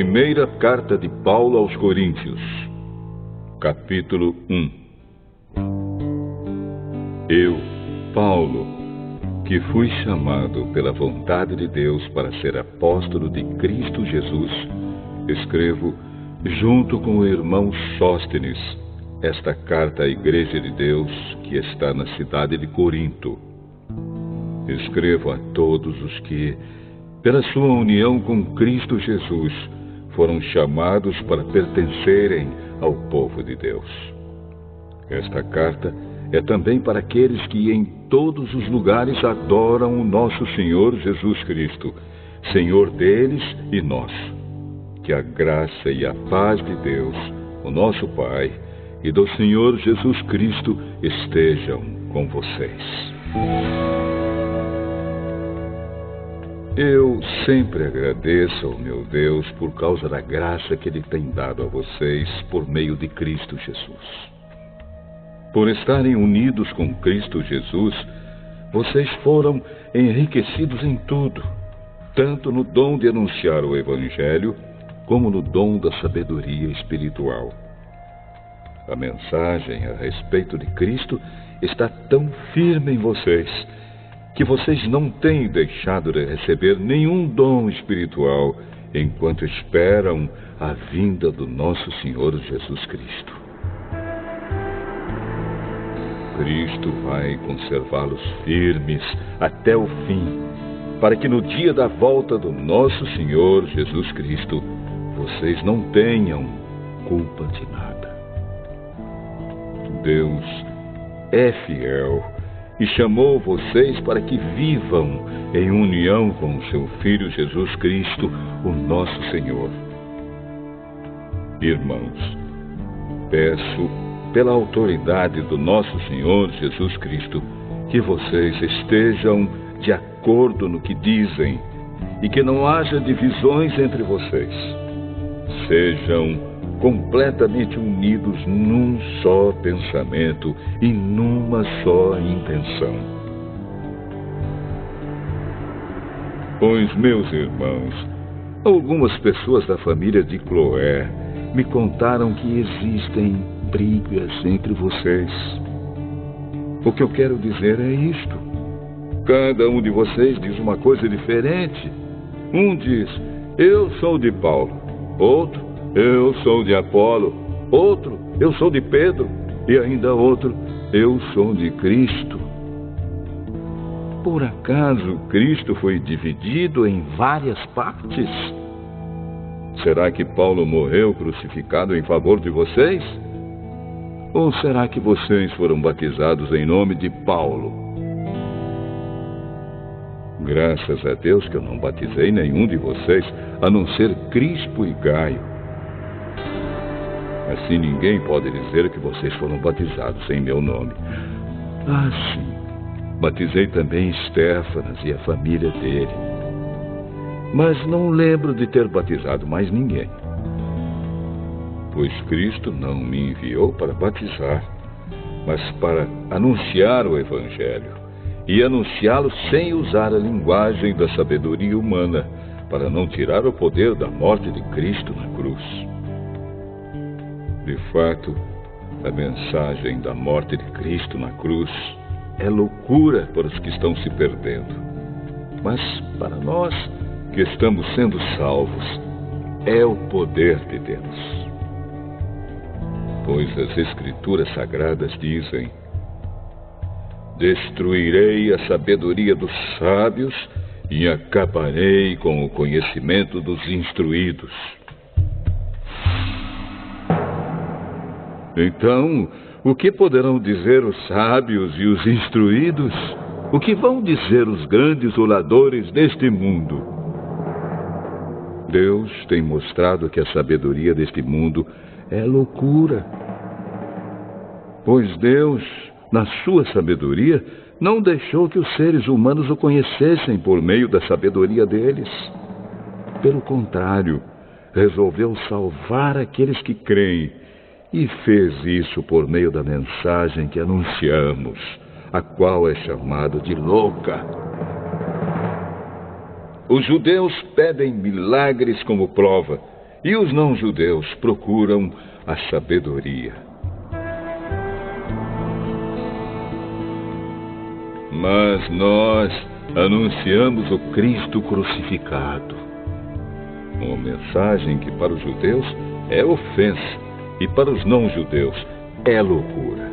Primeira carta de Paulo aos Coríntios, capítulo 1. Eu, Paulo, que fui chamado pela vontade de Deus para ser apóstolo de Cristo Jesus, escrevo, junto com o irmão Sóstenes, esta carta à Igreja de Deus que está na cidade de Corinto. Escrevo a todos os que, pela sua união com Cristo Jesus, foram chamados para pertencerem ao povo de Deus. Esta carta é também para aqueles que em todos os lugares adoram o nosso Senhor Jesus Cristo, Senhor deles e nosso. Que a graça e a paz de Deus, o nosso Pai, e do Senhor Jesus Cristo estejam com vocês. Eu sempre agradeço ao meu Deus por causa da graça que Ele tem dado a vocês por meio de Cristo Jesus. Por estarem unidos com Cristo Jesus, vocês foram enriquecidos em tudo, tanto no dom de anunciar o Evangelho, como no dom da sabedoria espiritual. A mensagem a respeito de Cristo está tão firme em vocês, que vocês não têm deixado de receber nenhum dom espiritual enquanto esperam a vinda do nosso Senhor Jesus Cristo. Cristo vai conservá-los firmes até o fim, para que no dia da volta do nosso Senhor Jesus Cristo, vocês não tenham culpa de nada. Deus é fiel e chamou vocês para que vivam em união com o seu Filho Jesus Cristo, o nosso Senhor. Irmãos, peço pela autoridade do nosso Senhor Jesus Cristo que vocês estejam de acordo no que dizem e que não haja divisões entre vocês. Sejam completamente unidos num só pensamento e numa só intenção. Pois, meus irmãos, algumas pessoas da família de Cloé me contaram que existem brigas entre vocês. O que eu quero dizer é isto: cada um de vocês diz uma coisa diferente. Um diz, eu sou de Paulo. Outro, eu sou de Apolo. Outro, eu sou de Pedro. E ainda outro, eu sou de Cristo. Por acaso Cristo foi dividido em várias partes? Será que Paulo morreu crucificado em favor de vocês? Ou será que vocês foram batizados em nome de Paulo? Graças a Deus que eu não batizei nenhum de vocês, a não ser Crispo e Gaio. Assim ninguém pode dizer que vocês foram batizados em meu nome. Ah, sim. Batizei também Estéfanas e a família dele. Mas não lembro de ter batizado mais ninguém. Pois Cristo não me enviou para batizar, mas para anunciar o Evangelho, e anunciá-lo sem usar a linguagem da sabedoria humana, para não tirar o poder da morte de Cristo na cruz. De fato, a mensagem da morte de Cristo na cruz é loucura para os que estão se perdendo. Mas para nós que estamos sendo salvos, é o poder de Deus. Pois as Escrituras Sagradas dizem, destruirei a sabedoria dos sábios e acabarei com o conhecimento dos instruídos. Então, o que poderão dizer os sábios e os instruídos? O que vão dizer os grandes oradores deste mundo? Deus tem mostrado que a sabedoria deste mundo é loucura. Pois Deus, na sua sabedoria, não deixou que os seres humanos o conhecessem por meio da sabedoria deles. Pelo contrário, resolveu salvar aqueles que creem, e fez isso por meio da mensagem que anunciamos, a qual é chamada de louca. Os judeus pedem milagres como prova, e os não-judeus procuram a sabedoria. Mas nós anunciamos o Cristo crucificado, uma mensagem que para os judeus é ofensa e para os não-judeus é loucura.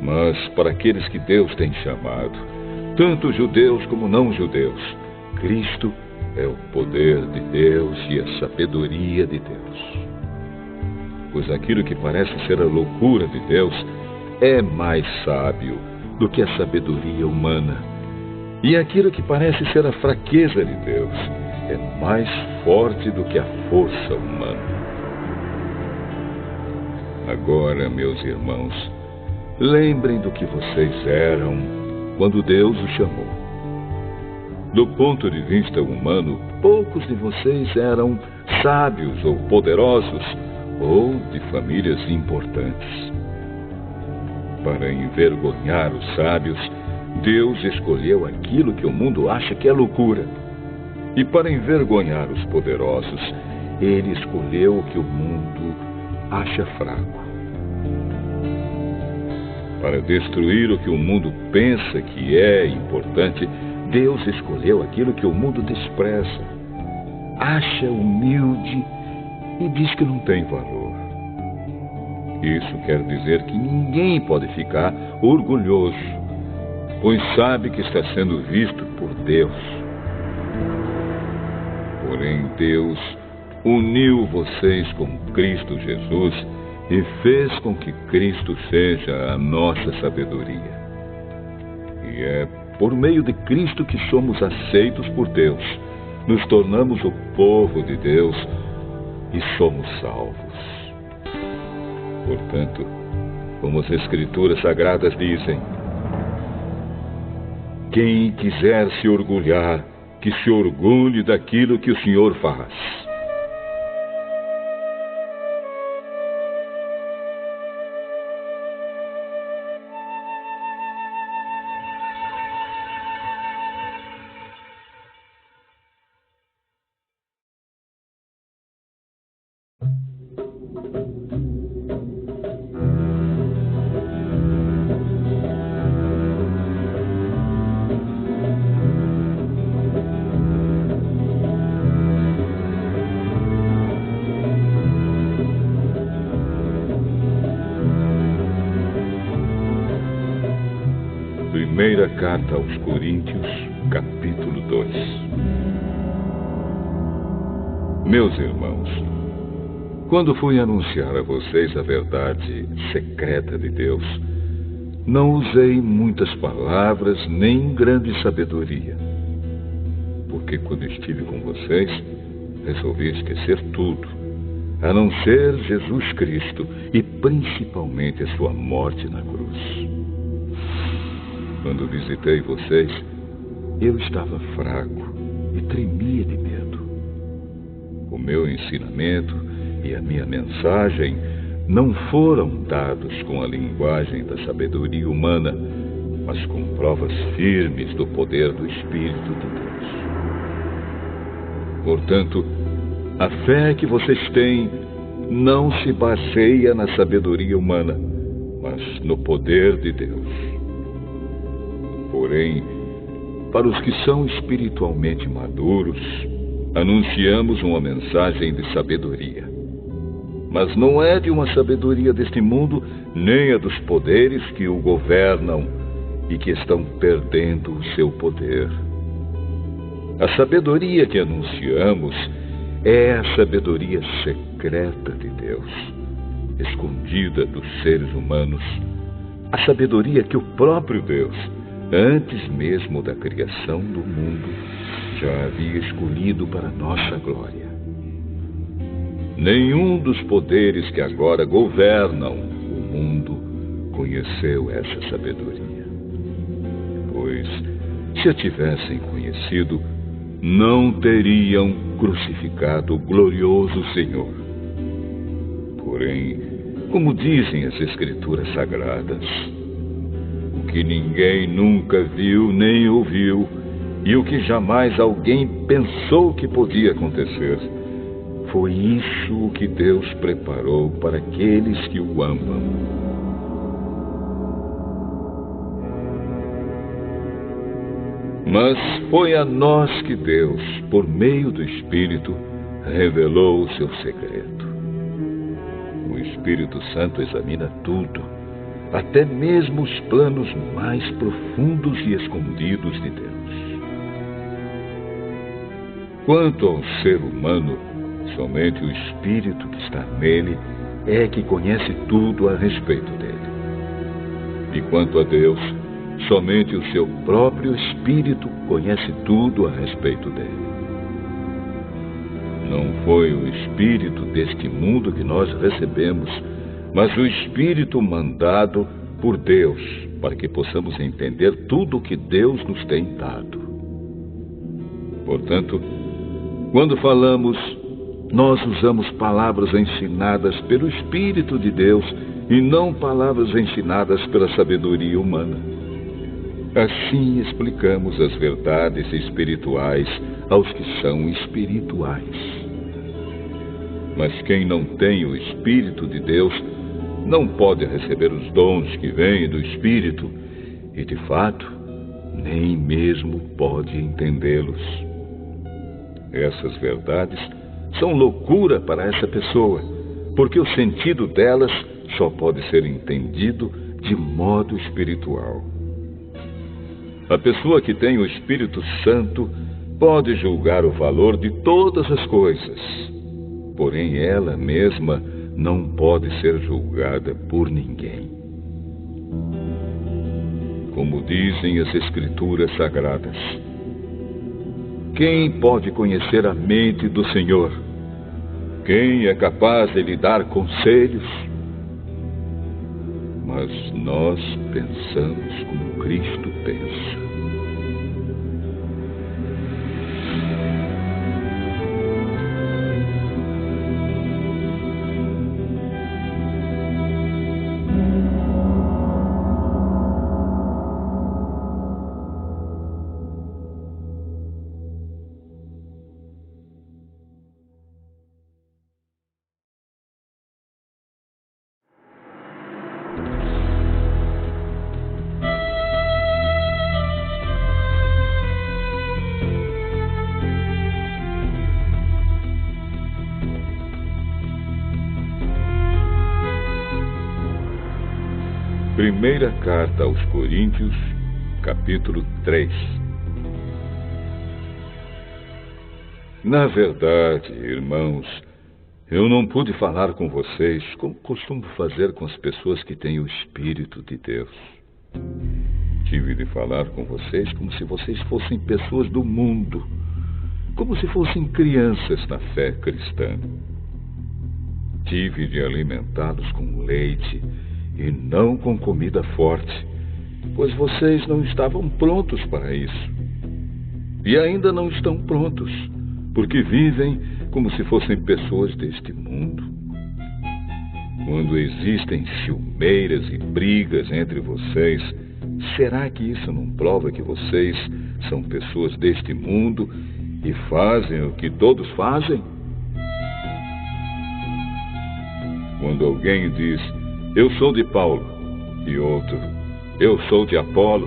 Mas para aqueles que Deus tem chamado, tanto judeus como não-judeus, Cristo é o poder de Deus e a sabedoria de Deus. Pois aquilo que parece ser a loucura de Deus é mais sábio do que a sabedoria humana. E aquilo que parece ser a fraqueza de Deus é mais forte do que a força humana. Agora, meus irmãos, lembrem do que vocês eram quando Deus os chamou. Do ponto de vista humano, poucos de vocês eram sábios ou poderosos ou de famílias importantes. Para envergonhar os sábios, Deus escolheu aquilo que o mundo acha que é loucura. E para envergonhar os poderosos, Ele escolheu o que o mundo acha fraco. Para destruir o que o mundo pensa que é importante, Deus escolheu aquilo que o mundo despreza, acha humilde e diz que não tem valor. Isso quer dizer que ninguém pode ficar orgulhoso, pois sabe que está sendo visto por Deus. Porém, Deus uniu vocês com Cristo Jesus e fez com que Cristo seja a nossa sabedoria. E é por meio de Cristo que somos aceitos por Deus, nos tornamos o povo de Deus e somos salvos. Portanto, como as Escrituras Sagradas dizem, quem quiser se orgulhar, que se orgulhe daquilo que o Senhor faz. Primeira carta aos Coríntios, capítulo 2. Meus irmãos, quando fui anunciar a vocês a verdade secreta de Deus, não usei muitas palavras nem grande sabedoria, porque quando estive com vocês, resolvi esquecer tudo, a não ser Jesus Cristo e principalmente a sua morte na cruz. Quando visitei vocês, eu estava fraco e tremia de medo. O meu ensinamento e a minha mensagem não foram dados com a linguagem da sabedoria humana, mas com provas firmes do poder do Espírito de Deus. Portanto, a fé que vocês têm não se baseia na sabedoria humana, mas no poder de Deus. Porém, para os que são espiritualmente maduros, anunciamos uma mensagem de sabedoria. Mas não é de uma sabedoria deste mundo, nem a dos poderes que o governam e que estão perdendo o seu poder. A sabedoria que anunciamos é a sabedoria secreta de Deus, escondida dos seres humanos, a sabedoria que o próprio Deus, antes mesmo da criação do mundo, já havia escolhido para nossa glória. Nenhum dos poderes que agora governam o mundo conheceu essa sabedoria. Pois, se a tivessem conhecido, não teriam crucificado o glorioso Senhor. Porém, como dizem as Escrituras Sagradas, o que ninguém nunca viu nem ouviu, e o que jamais alguém pensou que podia acontecer, Foi isso o que Deus preparou para aqueles que o amam. Mas foi a nós que Deus, por meio do Espírito, revelou o seu segredo. O Espírito Santo examina tudo, até mesmo os planos mais profundos e escondidos de Deus. Quanto ao ser humano, somente o Espírito que está nele é que conhece tudo a respeito dele. E quanto a Deus, somente o seu próprio Espírito conhece tudo a respeito dele. Não foi o Espírito deste mundo que nós recebemos, mas o Espírito mandado por Deus, para que possamos entender tudo o que Deus nos tem dado. Portanto, quando falamos, nós usamos palavras ensinadas pelo Espírito de Deus e não palavras ensinadas pela sabedoria humana. Assim explicamos as verdades espirituais aos que são espirituais. Mas quem não tem o Espírito de Deus não pode receber os dons que vêm do Espírito e, de fato, nem mesmo pode entendê-los. Essas verdades são loucura para essa pessoa, porque o sentido delas só pode ser entendido de modo espiritual. A pessoa que tem o Espírito Santo pode julgar o valor de todas as coisas, porém ela mesma não pode ser julgada por ninguém. Como dizem as Escrituras Sagradas, quem pode conhecer a mente do Senhor? Quem é capaz de lhe dar conselhos? Mas nós pensamos como Cristo pensa. Primeira carta aos Coríntios, capítulo 3. Na verdade, irmãos, eu não pude falar com vocês como costumo fazer com as pessoas que têm o Espírito de Deus. Tive de falar com vocês como se vocês fossem pessoas do mundo, como se fossem crianças na fé cristã. Tive de alimentá-los com leite e não com comida forte, pois vocês não estavam prontos para isso. E ainda não estão prontos, porque vivem como se fossem pessoas deste mundo. Quando existem ciumeiras e brigas entre vocês, será que isso não prova que vocês são pessoas deste mundo e fazem o que todos fazem? Quando alguém diz, eu sou de Paulo, e outro, eu sou de Apolo,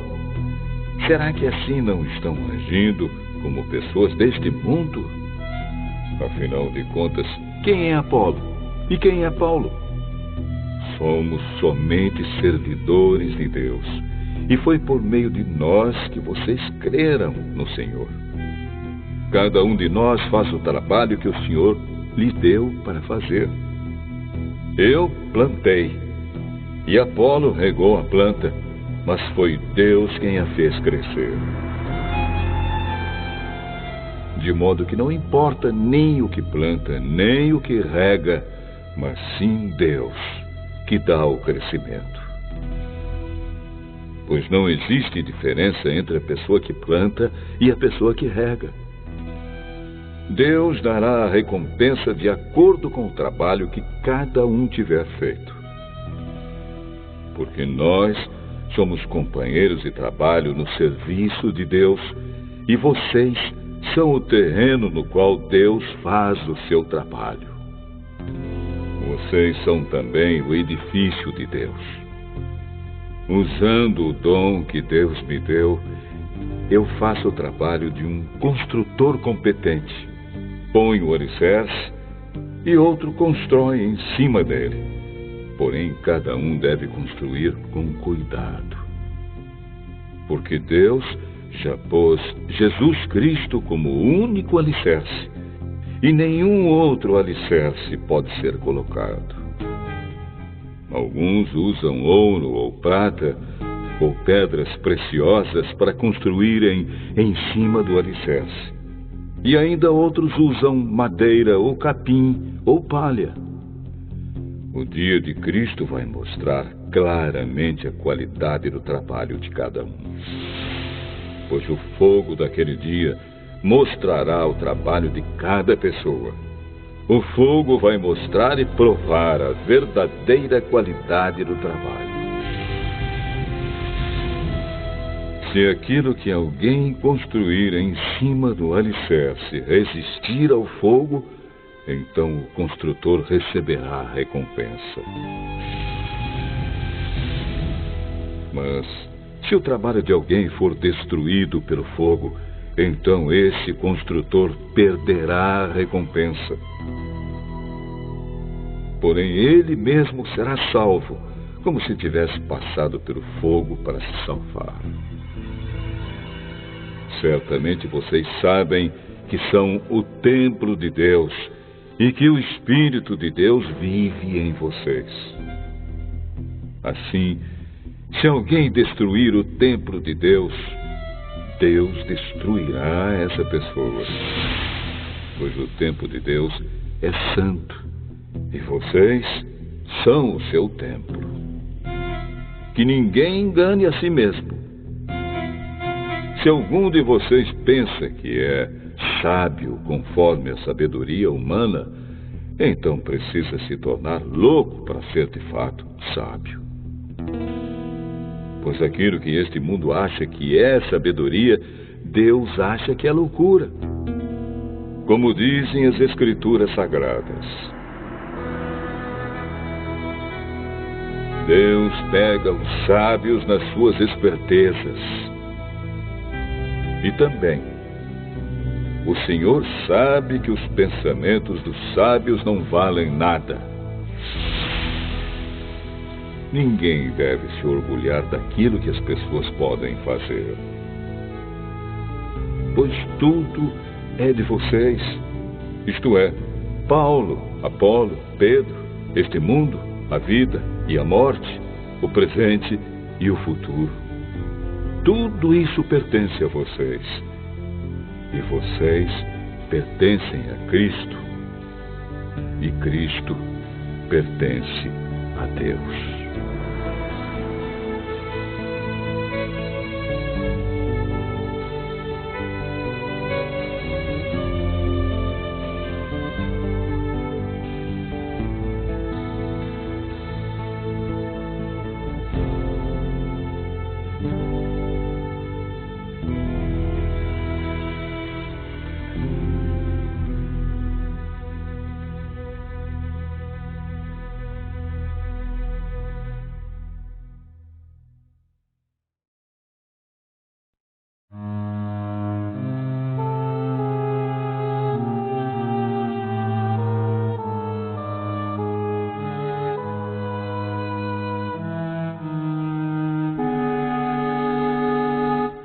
será que assim não estão agindo como pessoas deste mundo? Afinal de contas, quem é Apolo e quem é Paulo? Somos somente servidores de Deus, e foi por meio de nós que vocês creram no Senhor. Cada um de nós faz o trabalho que o Senhor lhe deu para fazer. Eu plantei, e Apolo regou a planta, mas foi Deus quem a fez crescer. De modo que não importa nem o que planta, nem o que rega, mas sim Deus, que dá o crescimento. Pois não existe diferença entre a pessoa que planta e a pessoa que rega. Deus dará a recompensa de acordo com o trabalho que cada um tiver feito. Porque nós somos companheiros de trabalho no serviço de Deus e vocês são o terreno no qual Deus faz o seu trabalho. Vocês são também o edifício de Deus. Usando o dom que Deus me deu, eu faço o trabalho de um construtor competente. Ponho o alicerce e outro constrói em cima dele. Porém, cada um deve construir com cuidado. Porque Deus já pôs Jesus Cristo como o único alicerce, e nenhum outro alicerce pode ser colocado. Alguns usam ouro ou prata ou pedras preciosas para construírem em cima do alicerce. E ainda outros usam madeira ou capim ou palha. O dia de Cristo vai mostrar claramente a qualidade do trabalho de cada um. Pois o fogo daquele dia mostrará o trabalho de cada pessoa. O fogo vai mostrar e provar a verdadeira qualidade do trabalho. Se aquilo que alguém construir em cima do alicerce resistir ao fogo, então o construtor receberá a recompensa. Mas se o trabalho de alguém for destruído pelo fogo, então esse construtor perderá a recompensa. Porém, ele mesmo será salvo, como se tivesse passado pelo fogo para se salvar. Certamente vocês sabem que são o templo de Deus e que o Espírito de Deus vive em vocês. Assim, se alguém destruir o templo de Deus, Deus destruirá essa pessoa. Pois o templo de Deus é santo e vocês são o seu templo. Que ninguém engane a si mesmo. Se algum de vocês pensa que é sábio conforme a sabedoria humana, então precisa se tornar louco para ser de fato sábio. Pois aquilo que este mundo acha que é sabedoria, Deus acha que é loucura. Como dizem as Escrituras Sagradas. Deus pega os sábios nas suas espertezas. E também, o Senhor sabe que os pensamentos dos sábios não valem nada. Ninguém deve se orgulhar daquilo que as pessoas podem fazer. Pois tudo é de vocês. Isto é, Paulo, Apolo, Pedro, este mundo, a vida e a morte, o presente e o futuro. Tudo isso pertence a vocês. E vocês pertencem a Cristo. E Cristo pertence a Deus.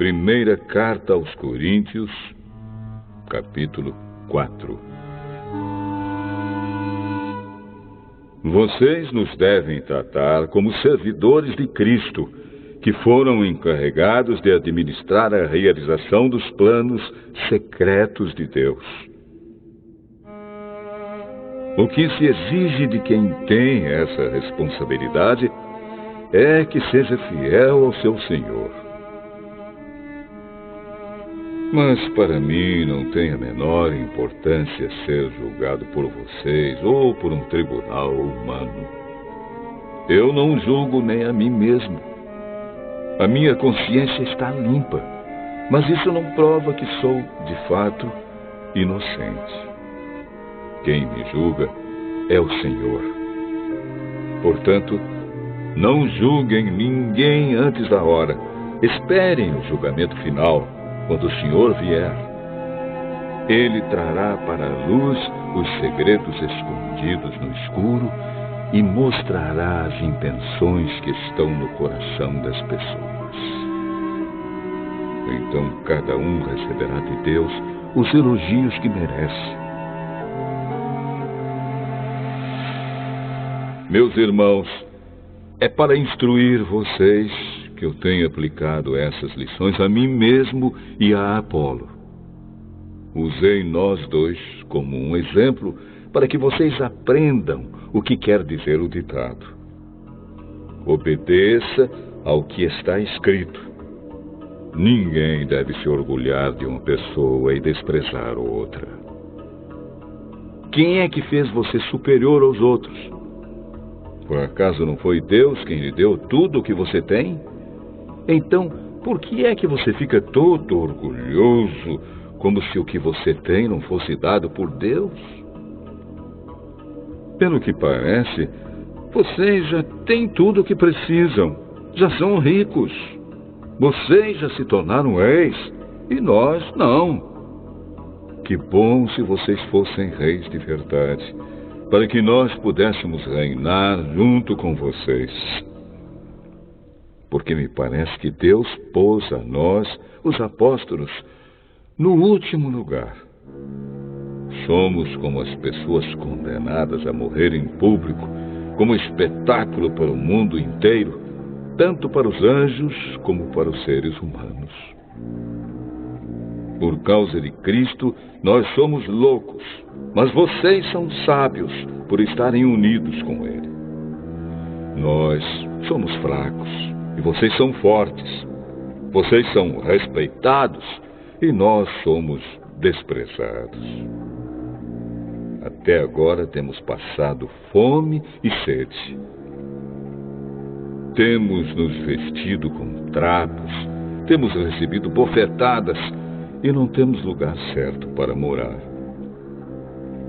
Primeira Carta aos Coríntios, capítulo 4. Vocês nos devem tratar como servidores de Cristo, que foram encarregados de administrar a realização dos planos secretos de Deus. O que se exige de quem tem essa responsabilidade é que seja fiel ao seu Senhor. Mas para mim não tem a menor importância ser julgado por vocês ou por um tribunal humano. Eu não julgo nem a mim mesmo. A minha consciência está limpa mas isso não prova que sou, de fato, inocente. Quem me julga é o Senhor. Portanto, não julguem ninguém antes da hora. Esperem o julgamento final, quando o Senhor vier. Ele trará para a luz os segredos escondidos no escuro e mostrará as intenções que estão no coração das pessoas. Então cada um receberá de Deus os elogios que merece. Meus irmãos, é para instruir vocês que eu tenho aplicado essas lições a mim mesmo e a Apolo. Usei nós dois como um exemplo para que vocês aprendam o que quer dizer o ditado. Obedeça ao que está escrito. Ninguém deve se orgulhar de uma pessoa e desprezar outra. Quem é que fez você superior aos outros? Por acaso não foi Deus quem lhe deu tudo o que você tem? Então, por que é que você fica todo orgulhoso, como se o que você tem não fosse dado por Deus? Pelo que parece, vocês já têm tudo o que precisam. Já são ricos. Vocês já se tornaram reis e nós não. Que bom se vocês fossem reis de verdade, para que nós pudéssemos reinar junto com vocês. Porque me parece que Deus pôs a nós, os apóstolos, no último lugar. Somos como as pessoas condenadas a morrer em público, como espetáculo para o mundo inteiro, tanto para os anjos como para os seres humanos. Por causa de Cristo, nós somos loucos, mas vocês são sábios por estarem unidos com Ele. Nós somos fracos e vocês são fortes. Vocês são respeitados e nós somos desprezados. Até agora temos passado fome e sede. Temos nos vestido com trapos, temos recebido bofetadas e não temos lugar certo para morar.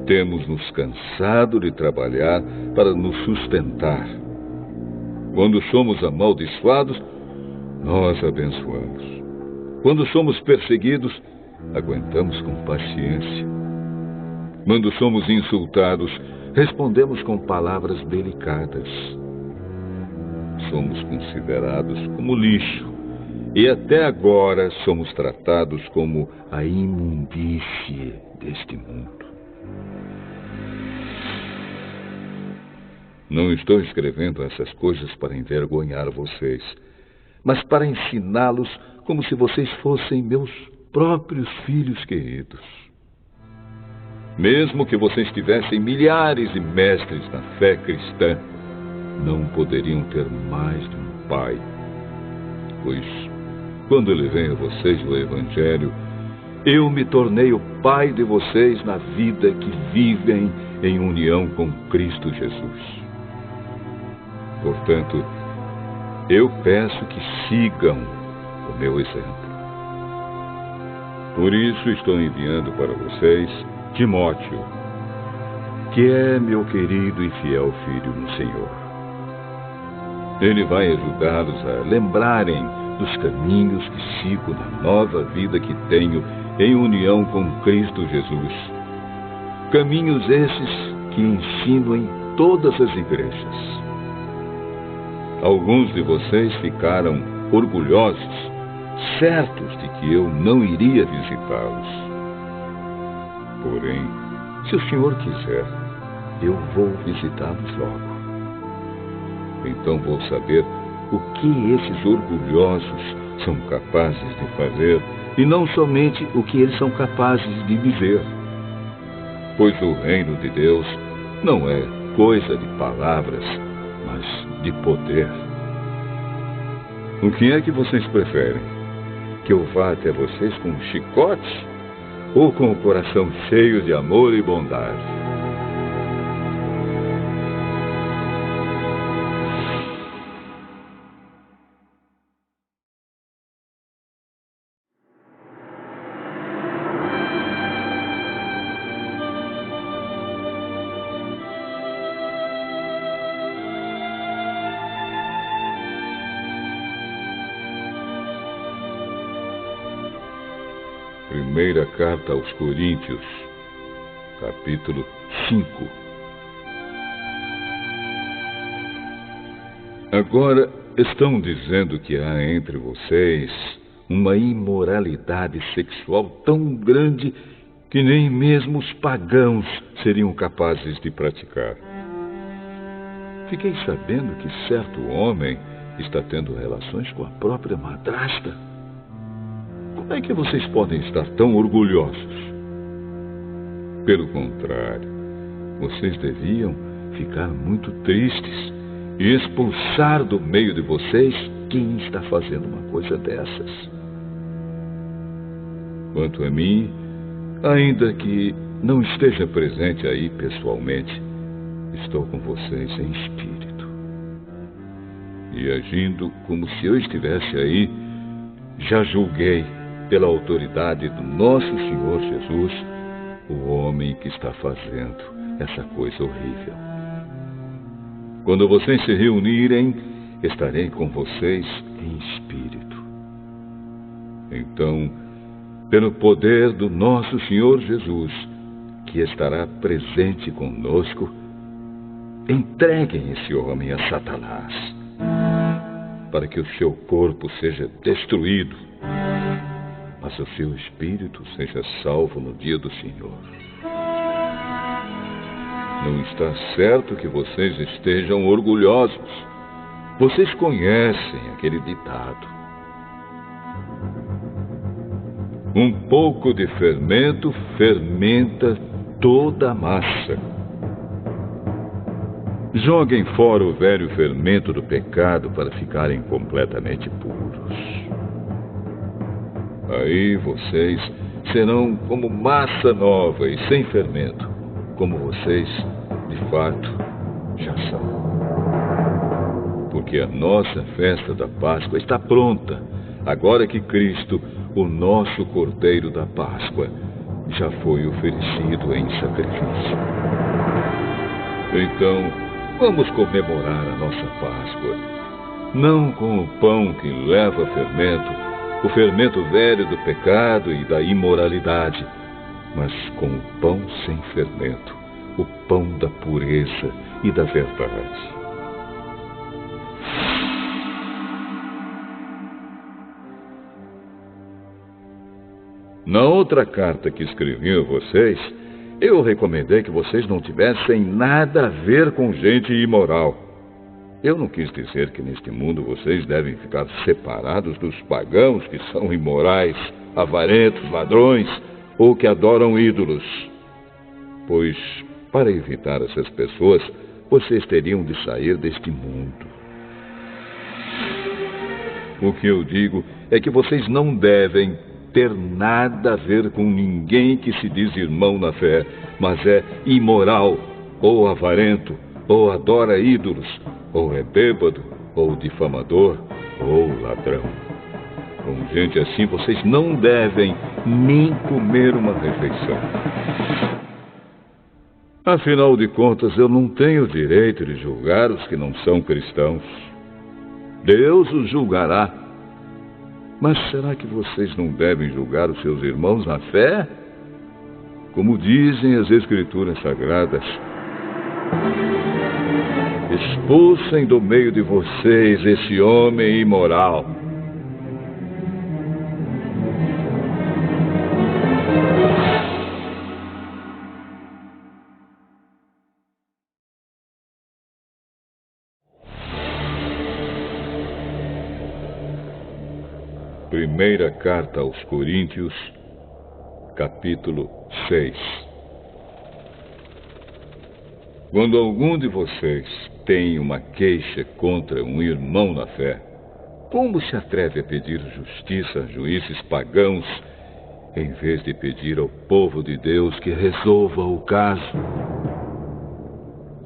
Temos nos cansado de trabalhar para nos sustentar. Quando somos amaldiçoados, nós abençoamos. Quando somos perseguidos, aguentamos com paciência. Quando somos insultados, respondemos com palavras delicadas. Somos considerados como lixo e até agora somos tratados como a imundície deste mundo. Não estou escrevendo essas coisas para envergonhar vocês, mas para ensiná-los como se vocês fossem meus próprios filhos queridos. Mesmo que vocês tivessem milhares de mestres na fé cristã, não poderiam ter mais de um pai. Pois, quando levei a vocês o Evangelho, eu me tornei o pai de vocês na vida que vivem em união com Cristo Jesus. Portanto, eu peço que sigam o meu exemplo. Por isso estou enviando para vocês Timóteo, que é meu querido e fiel filho no Senhor. Ele vai ajudá-los a lembrarem dos caminhos que sigo na nova vida que tenho em união com Cristo Jesus. Caminhos esses que ensino em todas as igrejas. Alguns de vocês ficaram orgulhosos, certos de que eu não iria visitá-los. Porém, se o Senhor quiser, eu vou visitá-los logo. Então vou saber o que esses orgulhosos são capazes de fazer e não somente o que eles são capazes de dizer. Pois o reino de Deus não é coisa de palavras, mas de poder. O que é que vocês preferem? Que eu vá até vocês com um chicote ou com o coração cheio de amor e bondade? Primeira carta aos Coríntios, capítulo 5. Agora estão dizendo que há entre vocês uma imoralidade sexual tão grande que nem mesmo os pagãos seriam capazes de praticar. Fiquei sabendo que certo homem está tendo relações com a própria madrasta. Como é que vocês podem estar tão orgulhosos? Pelo contrário, vocês deviam ficar muito tristes e expulsar do meio de vocês quem está fazendo uma coisa dessas. Quanto a mim, ainda que não esteja presente aí pessoalmente, estou com vocês em espírito. E agindo como se eu estivesse aí, já julguei, pela autoridade do nosso Senhor Jesus, o homem que está fazendo essa coisa horrível. Quando vocês se reunirem, estarei com vocês em espírito. Então, pelo poder do nosso Senhor Jesus, que estará presente conosco, entreguem esse homem a Satanás, para que o seu corpo seja destruído, mas o seu espírito seja salvo no dia do Senhor. Não está certo que vocês estejam orgulhosos. Vocês conhecem aquele ditado: um pouco de fermento fermenta toda a massa. Joguem fora o velho fermento do pecado para ficarem completamente puros. Aí vocês serão como massa nova e sem fermento, como vocês, de fato, já são. Porque a nossa festa da Páscoa está pronta, agora que Cristo, o nosso Cordeiro da Páscoa, já foi oferecido em sacrifício. Então, vamos comemorar a nossa Páscoa, não com o pão que leva fermento, o fermento velho do pecado e da imoralidade, mas com o pão sem fermento, o pão da pureza e da verdade. Na outra carta que escrevi a vocês, eu recomendei que vocês não tivessem nada a ver com gente imoral. Eu não quis dizer que neste mundo vocês devem ficar separados dos pagãos que são imorais, avarentos, ladrões ou que adoram ídolos. Pois, para evitar essas pessoas, vocês teriam de sair deste mundo. O que eu digo é que vocês não devem ter nada a ver com ninguém que se diz irmão na fé, mas é imoral, ou avarento, ou adora ídolos, ou é bêbado, ou difamador, ou ladrão. Com gente assim, vocês não devem nem comer uma refeição. Afinal de contas, eu não tenho o direito de julgar os que não são cristãos. Deus os julgará. Mas será que vocês não devem julgar os seus irmãos na fé? Como dizem as Escrituras Sagradas: expulsem do meio de vocês esse homem imoral. Primeira carta aos Coríntios, capítulo 6. Quando algum de vocês tem uma queixa contra um irmão na fé, como se atreve a pedir justiça a juízes pagãos, em vez de pedir ao povo de Deus que resolva o caso?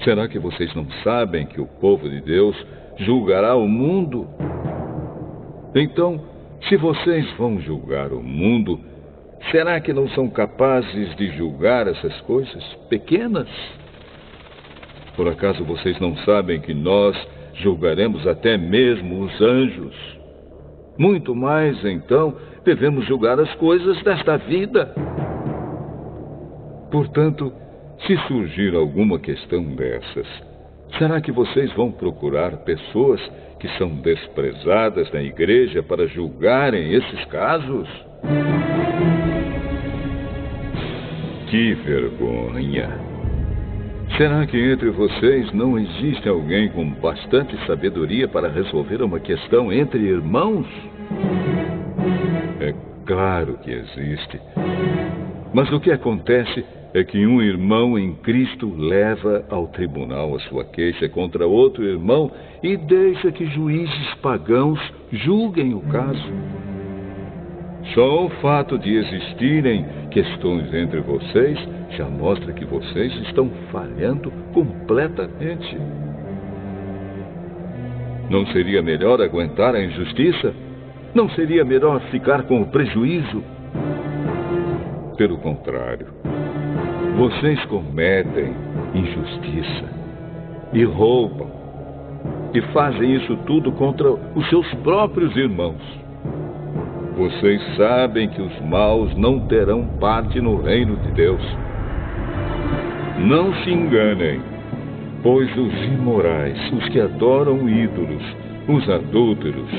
Será que vocês não sabem que o povo de Deus julgará o mundo? Então, se vocês vão julgar o mundo, será que não são capazes de julgar essas coisas pequenas? Por acaso vocês não sabem que nós julgaremos até mesmo os anjos? Muito mais, então, devemos julgar as coisas desta vida. Portanto, se surgir alguma questão dessas, será que vocês vão procurar pessoas que são desprezadas na igreja para julgarem esses casos? Que vergonha! Será que entre vocês não existe alguém com bastante sabedoria para resolver uma questão entre irmãos? É claro que existe. Mas o que acontece é que um irmão em Cristo leva ao tribunal a sua queixa contra outro irmão e deixa que juízes pagãos julguem o caso. Só o fato de existirem questões entre vocês já mostra que vocês estão falhando completamente. Não seria melhor aguentar a injustiça? Não seria melhor ficar com o prejuízo? Pelo contrário, vocês cometem injustiça e roubam e fazem isso tudo contra os seus próprios irmãos. Vocês sabem que os maus não terão parte no reino de Deus. Não se enganem, pois os imorais, os que adoram ídolos, os adúlteros,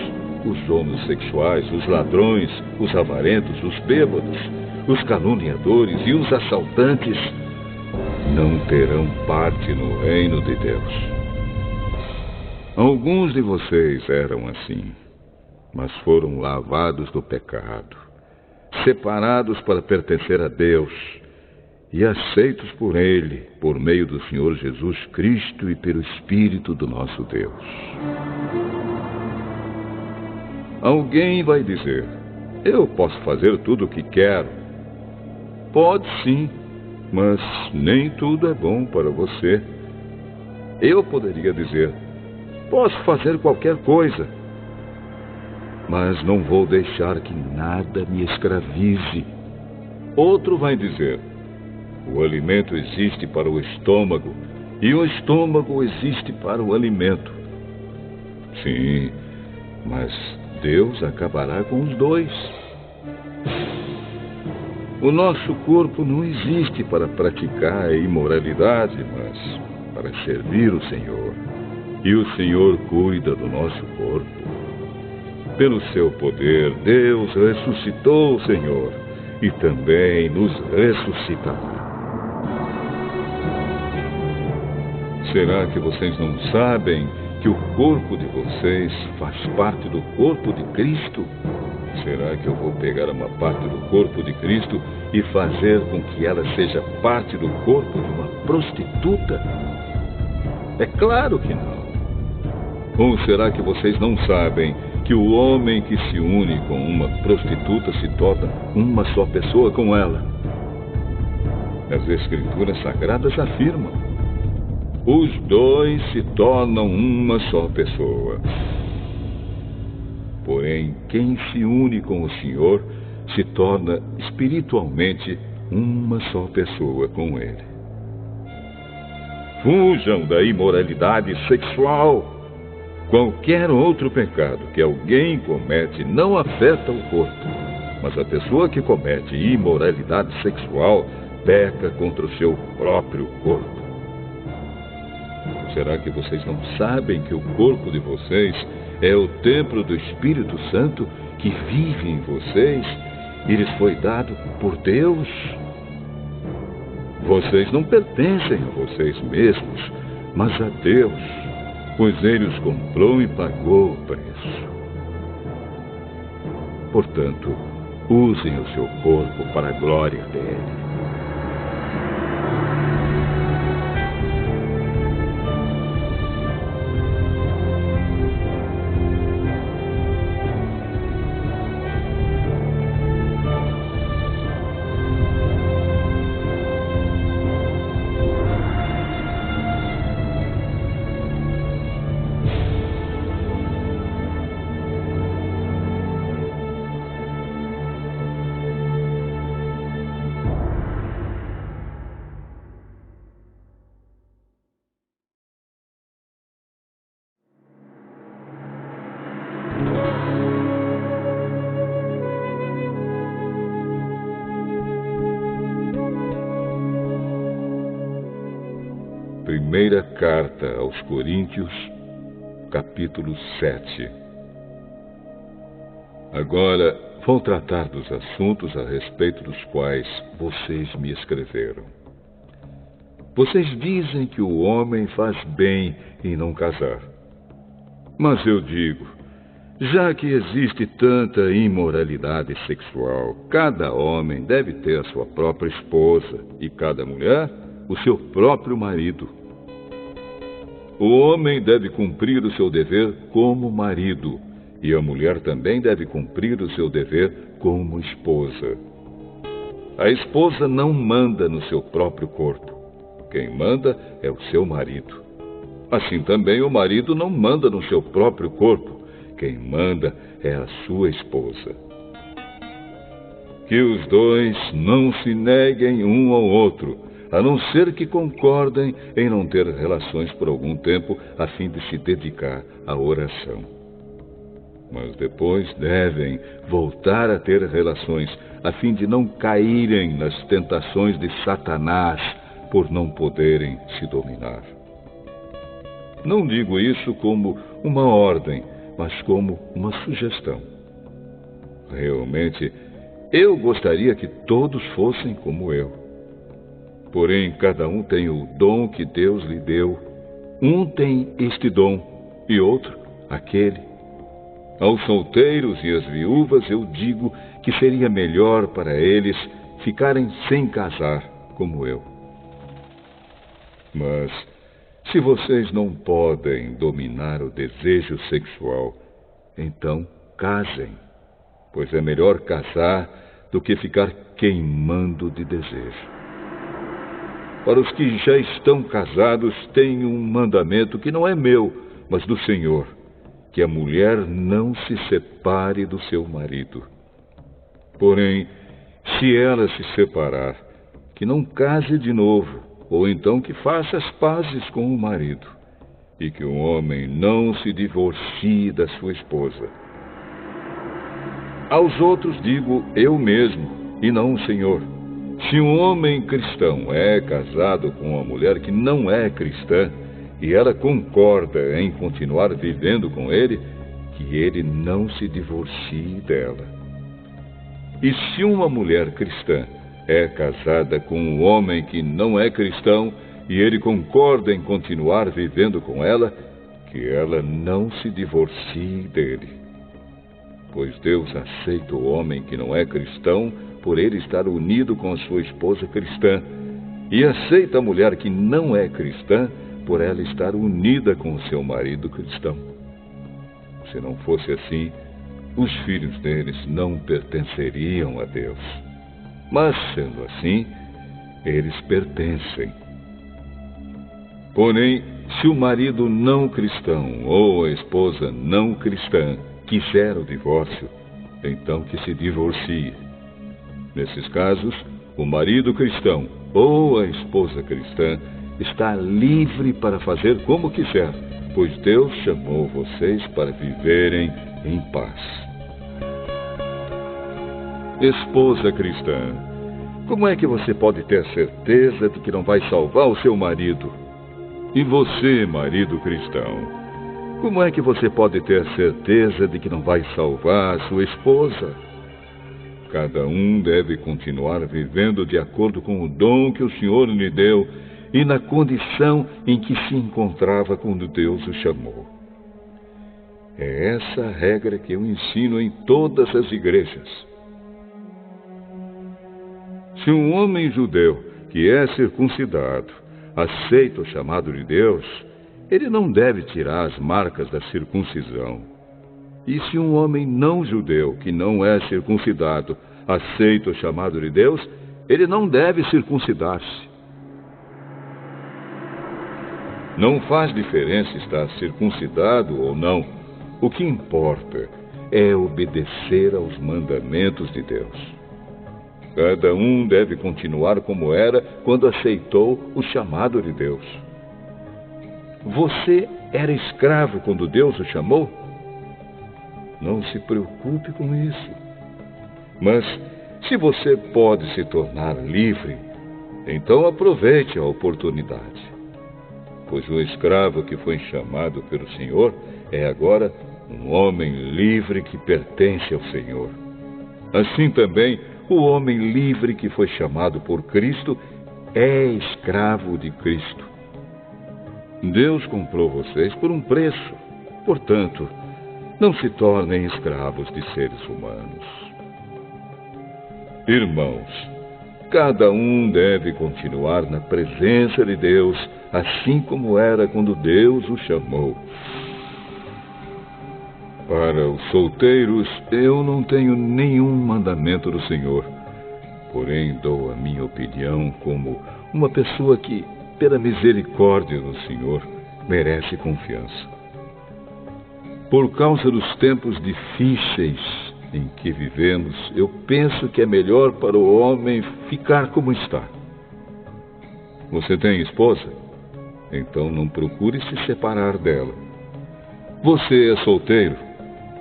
os homossexuais, os ladrões, os avarentos, os bêbados, os caluniadores e os assaltantes não terão parte no reino de Deus. Alguns de vocês eram assim, mas foram lavados do pecado, separados para pertencer a Deus e aceitos por Ele, por meio do Senhor Jesus Cristo e pelo Espírito do nosso Deus. Alguém vai dizer: eu posso fazer tudo o que quero. Pode sim, mas nem tudo é bom para você. Eu poderia dizer: posso fazer qualquer coisa, mas não vou deixar que nada me escravize. Outro vai dizer: o alimento existe para o estômago e o estômago existe para o alimento. Sim, mas Deus acabará com os dois. O nosso corpo não existe para praticar a imoralidade, mas para servir o Senhor. E o Senhor cuida do nosso corpo. Pelo seu poder, Deus ressuscitou o Senhor e também nos ressuscitará. Será que vocês não sabem que o corpo de vocês faz parte do corpo de Cristo? Será que eu vou pegar uma parte do corpo de Cristo e fazer com que ela seja parte do corpo de uma prostituta? É claro que não. Ou será que vocês não sabem que o homem que se une com uma prostituta se torna uma só pessoa com ela? As Escrituras Sagradas afirmam: os dois se tornam uma só pessoa. Porém, quem se une com o Senhor se torna espiritualmente uma só pessoa com Ele. Fujam da imoralidade sexual. Qualquer outro pecado que alguém comete não afeta o corpo, mas a pessoa que comete imoralidade sexual peca contra o seu próprio corpo. Será que vocês não sabem que o corpo de vocês é o templo do Espírito Santo que vive em vocês e lhes foi dado por Deus? Vocês não pertencem a vocês mesmos, mas a Deus, pois Ele os comprou e pagou o preço. Portanto, usem o seu corpo para a glória dele. primeira carta aos Coríntios, capítulo 7. Agora vou tratar dos assuntos a respeito dos quais vocês me escreveram. Vocês dizem que o homem faz bem em não casar. Mas eu digo, já que existe tanta imoralidade sexual, cada homem deve ter a sua própria esposa e cada mulher o seu próprio marido. O homem deve cumprir o seu dever como marido, e a mulher também deve cumprir o seu dever como esposa. A esposa não manda no seu próprio corpo. Quem manda é o seu marido. Assim também o marido não manda no seu próprio corpo. Quem manda é a sua esposa. Que os dois não se neguem um ao outro, a não ser que concordem em não ter relações por algum tempo, a fim de se dedicar à oração. Mas depois devem voltar a ter relações, a fim de não caírem nas tentações de Satanás, por não poderem se dominar. Não digo isso como uma ordem, mas como uma sugestão. Realmente, eu gostaria que todos fossem como eu. Porém, cada um tem o dom que Deus lhe deu. Um tem este dom e outro aquele. Aos solteiros e às viúvas eu digo que seria melhor para eles ficarem sem casar, como eu. Mas, se vocês não podem dominar o desejo sexual, então casem, pois é melhor casar do que ficar queimando de desejo. Para os que já estão casados, tenho um mandamento que não é meu, mas do Senhor, que a mulher não se separe do seu marido. Porém, se ela se separar, que não case de novo, ou então que faça as pazes com o marido, e que o homem não se divorcie da sua esposa. Aos outros digo eu mesmo, e não o Senhor. Se um homem cristão é casado com uma mulher que não é cristã, e ela concorda em continuar vivendo com ele, que ele não se divorcie dela. E se uma mulher cristã é casada com um homem que não é cristão e ele concorda em continuar vivendo com ela, que ela não se divorcie dele. Pois Deus aceita o homem que não é cristão por ele estar unido com a sua esposa cristã, e aceita a mulher que não é cristã por ela estar unida com o seu marido cristão. Se não fosse assim, os filhos deles não pertenceriam a Deus. Mas, sendo assim, eles pertencem. Porém, se o marido não cristão ou a esposa não cristã quiser o divórcio, então que se divorcie. Nesses casos, o marido cristão ou a esposa cristã está livre para fazer como quiser, pois Deus chamou vocês para viverem em paz. Esposa cristã, como é que você pode ter certeza de que não vai salvar o seu marido? E você, marido cristão, como é que você pode ter certeza de que não vai salvar a sua esposa? Cada um deve continuar vivendo de acordo com o dom que o Senhor lhe deu e na condição em que se encontrava quando Deus o chamou. É essa a regra que eu ensino em todas as igrejas. Se um homem judeu que é circuncidado aceita o chamado de Deus, ele não deve tirar as marcas da circuncisão. E se um homem não judeu que não é circuncidado aceita o chamado de Deus, ele não deve circuncidar-se. Não faz diferença estar circuncidado ou não. O que importa é obedecer aos mandamentos de Deus. Cada um deve continuar como era quando aceitou o chamado de Deus. Você era escravo quando Deus o chamou? Não se preocupe com isso. Mas, se você pode se tornar livre, então aproveite a oportunidade. pois o escravo que foi chamado pelo Senhor é agora um homem livre que pertence ao Senhor. Assim também, o homem livre que foi chamado por Cristo é escravo de Cristo. Deus comprou vocês por um preço. Portanto, não se tornem escravos de seres humanos. Irmãos, cada um deve continuar na presença de Deus, assim como era quando Deus o chamou. Para os solteiros, eu não tenho nenhum mandamento do Senhor, porém dou a minha opinião como uma pessoa que, pela misericórdia do Senhor, merece confiança. Por causa dos tempos difíceis em que vivemos, eu penso que é melhor para o homem ficar como está. Você tem esposa? Então não procure se separar dela. Você é solteiro?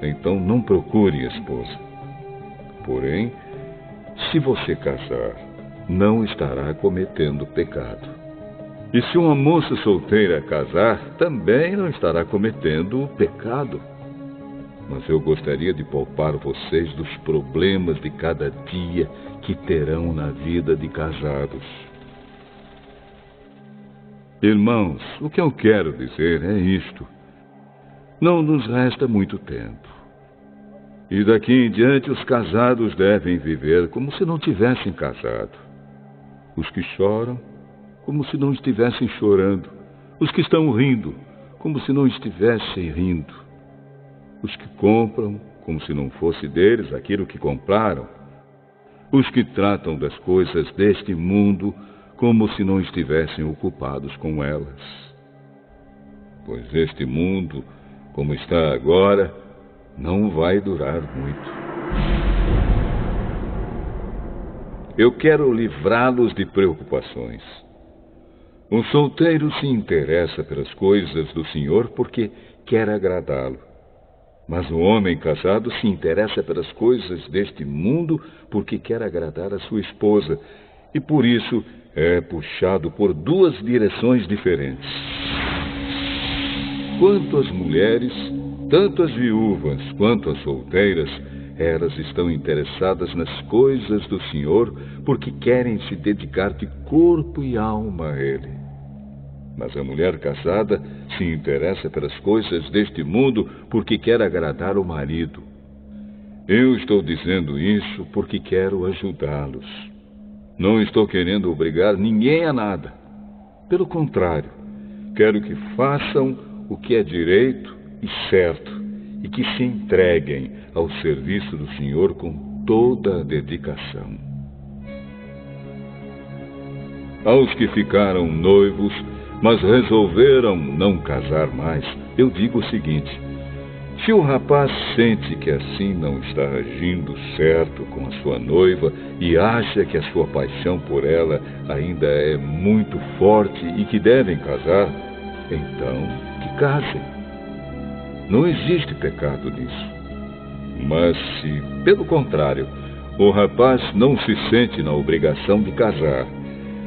Então não procure esposa. Porém, se você casar, não estará cometendo pecado. E se uma moça solteira casar, também não estará cometendo pecado. Mas eu gostaria de poupar vocês dos problemas de cada dia que terão na vida de casados. Irmãos, o que eu quero dizer é isto. Não nos resta muito tempo. E daqui em diante os casados devem viver como se não tivessem casado. Os que choram, como se não estivessem chorando. Os que estão rindo, como se não estivessem rindo. Os que compram, como se não fosse deles aquilo que compraram. Os que tratam das coisas deste mundo, como se não estivessem ocupados com elas. Pois este mundo, como está agora, não vai durar muito. Eu quero livrá-los de preocupações. Um solteiro se interessa pelas coisas do Senhor porque quer agradá-lo. Mas o homem casado se interessa pelas coisas deste mundo porque quer agradar a sua esposa e por isso é puxado por duas direções diferentes. Quanto às mulheres, tanto as viúvas quanto as solteiras, elas estão interessadas nas coisas do Senhor porque querem se dedicar de corpo e alma a Ele. Mas a mulher casada se interessa pelas coisas deste mundo porque quer agradar o marido. Eu estou dizendo isso porque quero ajudá-los. Não estou querendo obrigar ninguém a nada. Pelo contrário, quero que façam o que é direito e certo e que se entreguem ao serviço do Senhor com toda a dedicação. Aos que ficaram noivos, mas resolveram não casar mais, eu digo o seguinte: se o rapaz sente que assim não está agindo certo com a sua noiva e acha que a sua paixão por ela ainda é muito forte e que devem casar, então que casem. Não existe pecado nisso. Mas se, pelo contrário, o rapaz não se sente na obrigação de casar,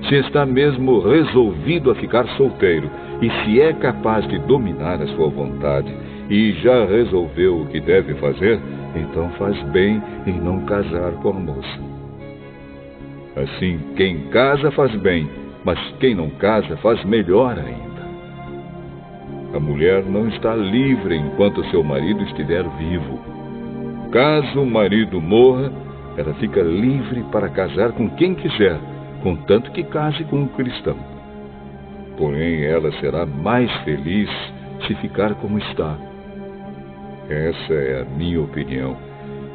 se está mesmo resolvido a ficar solteiro e se é capaz de dominar a sua vontade e já resolveu o que deve fazer, então faz bem em não casar com a moça. Assim, quem casa faz bem, mas quem não casa faz melhor ainda. A mulher não está livre enquanto seu marido estiver vivo. Caso o marido morra, ela fica livre para casar com quem quiser, contanto que case com um cristão. Porém, ela será mais feliz se ficar como está. Essa é a minha opinião.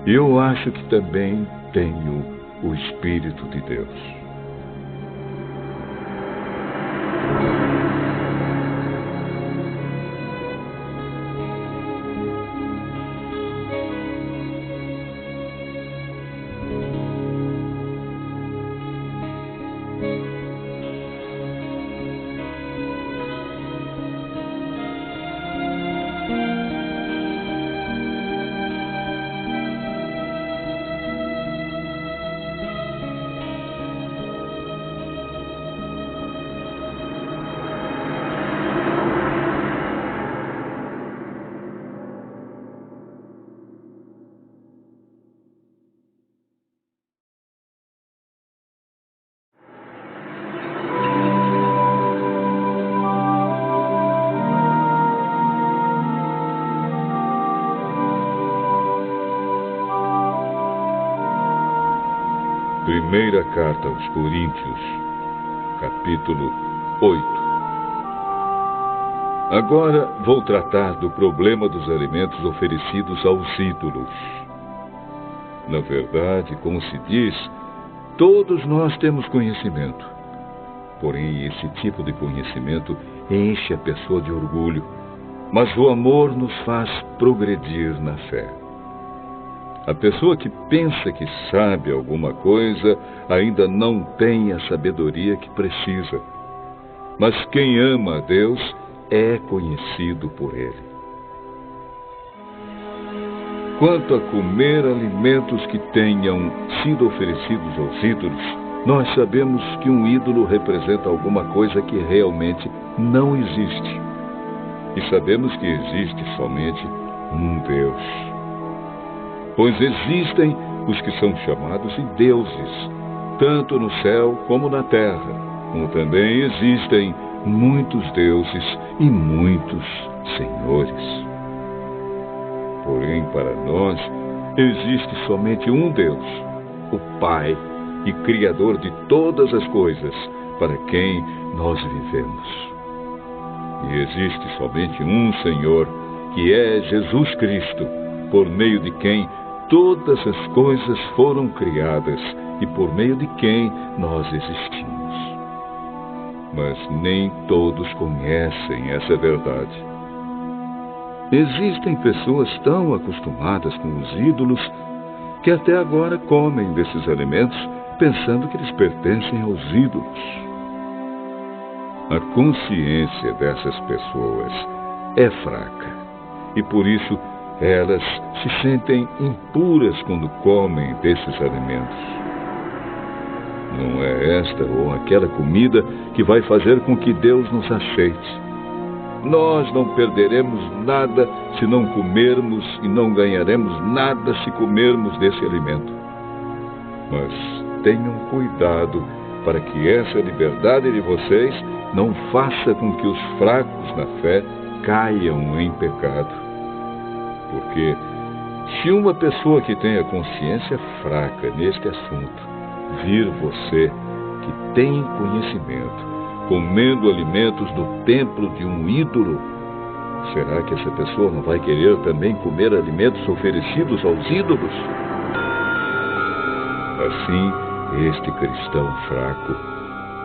Eu acho que também tenho o Espírito de Deus. Primeira carta aos Coríntios, capítulo 8. Agora vou tratar do problema dos alimentos oferecidos aos ídolos. Na verdade, como se diz, todos nós temos conhecimento. Porém, esse tipo de conhecimento enche a pessoa de orgulho, mas o amor nos faz progredir na fé. A pessoa que pensa que sabe alguma coisa ainda não tem a sabedoria que precisa. Mas quem ama a Deus é conhecido por Ele. Quanto a comer alimentos que tenham sido oferecidos aos ídolos, nós sabemos que um ídolo representa alguma coisa que realmente não existe. E sabemos que existe somente um Deus. Pois existem os que são chamados de deuses, tanto no céu como na terra, como também existem muitos deuses e muitos senhores. Porém, para nós, existe somente um Deus, o Pai e Criador de todas as coisas, para quem nós vivemos. E existe somente um Senhor, que é Jesus Cristo, por meio de quem todas as coisas foram criadas e por meio de quem nós existimos. Mas nem todos conhecem essa verdade. Existem pessoas tão acostumadas com os ídolos que até agora comem desses alimentos pensando que eles pertencem aos ídolos. A consciência dessas pessoas é fraca e por isso elas se sentem impuras quando comem desses alimentos. Não é esta ou aquela comida que vai fazer com que Deus nos aceite. Nós não perderemos nada se não comermos e não ganharemos nada se comermos desse alimento. Mas tenham cuidado para que essa liberdade de vocês não faça com que os fracos na fé caiam em pecado. Porque se uma pessoa que tem a consciência fraca neste assunto vir você, que tem conhecimento, comendo alimentos do templo de um ídolo, será que essa pessoa não vai querer também comer alimentos oferecidos aos ídolos? Assim, este cristão fraco,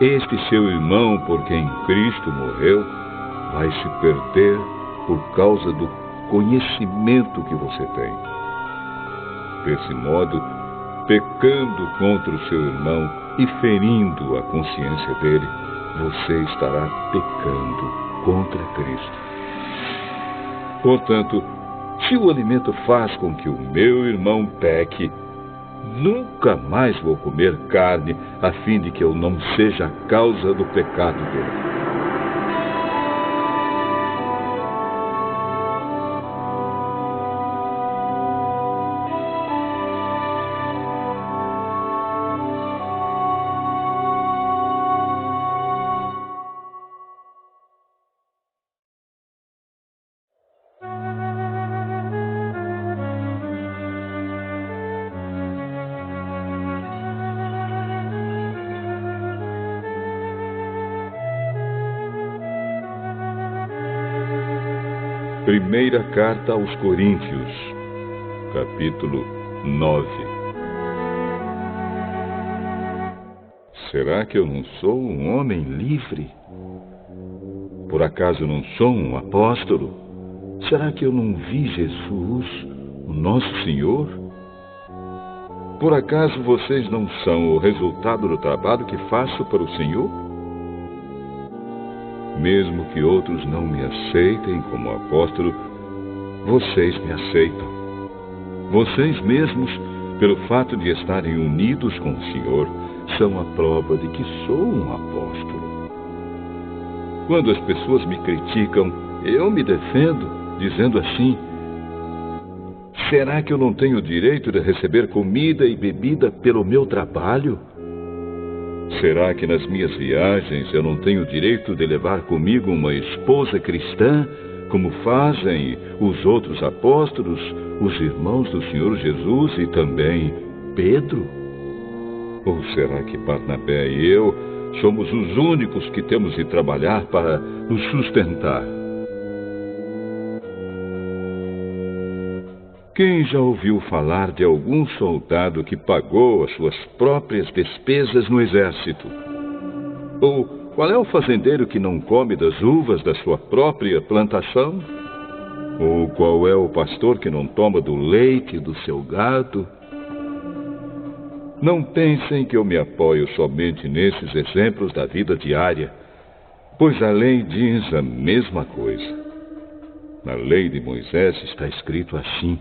este seu irmão por quem Cristo morreu, vai se perder por causa do conhecimento que você tem. Desse modo, pecando contra o seu irmão e ferindo a consciência dele, você estará pecando contra Cristo. Portanto, se o alimento faz com que o meu irmão peque, nunca mais vou comer carne a fim de que eu não seja a causa do pecado dele. Primeira carta aos Coríntios, capítulo 9. Será que eu não sou um homem livre? Por acaso não sou um apóstolo? Será que eu não vi Jesus, o nosso Senhor? Por acaso vocês não são o resultado do trabalho que faço para o Senhor? Mesmo que outros não me aceitem como apóstolo, vocês me aceitam. Vocês mesmos, pelo fato de estarem unidos com o Senhor, são a prova de que sou um apóstolo. Quando as pessoas me criticam, eu me defendo, dizendo assim: será que eu não tenho o direito de receber comida e bebida pelo meu trabalho? Será que nas minhas viagens eu não tenho o direito de levar comigo uma esposa cristã, como fazem os outros apóstolos, os irmãos do Senhor Jesus e também Pedro? Ou será que Barnabé e eu somos os únicos que temos de trabalhar para nos sustentar? Quem já ouviu falar de algum soldado que pagou as suas próprias despesas no exército? Ou qual é o fazendeiro que não come das uvas da sua própria plantação? Ou qual é o pastor que não toma do leite do seu gado? Não pensem que eu me apoio somente nesses exemplos da vida diária, pois a lei diz a mesma coisa. Na lei de Moisés está escrito assim: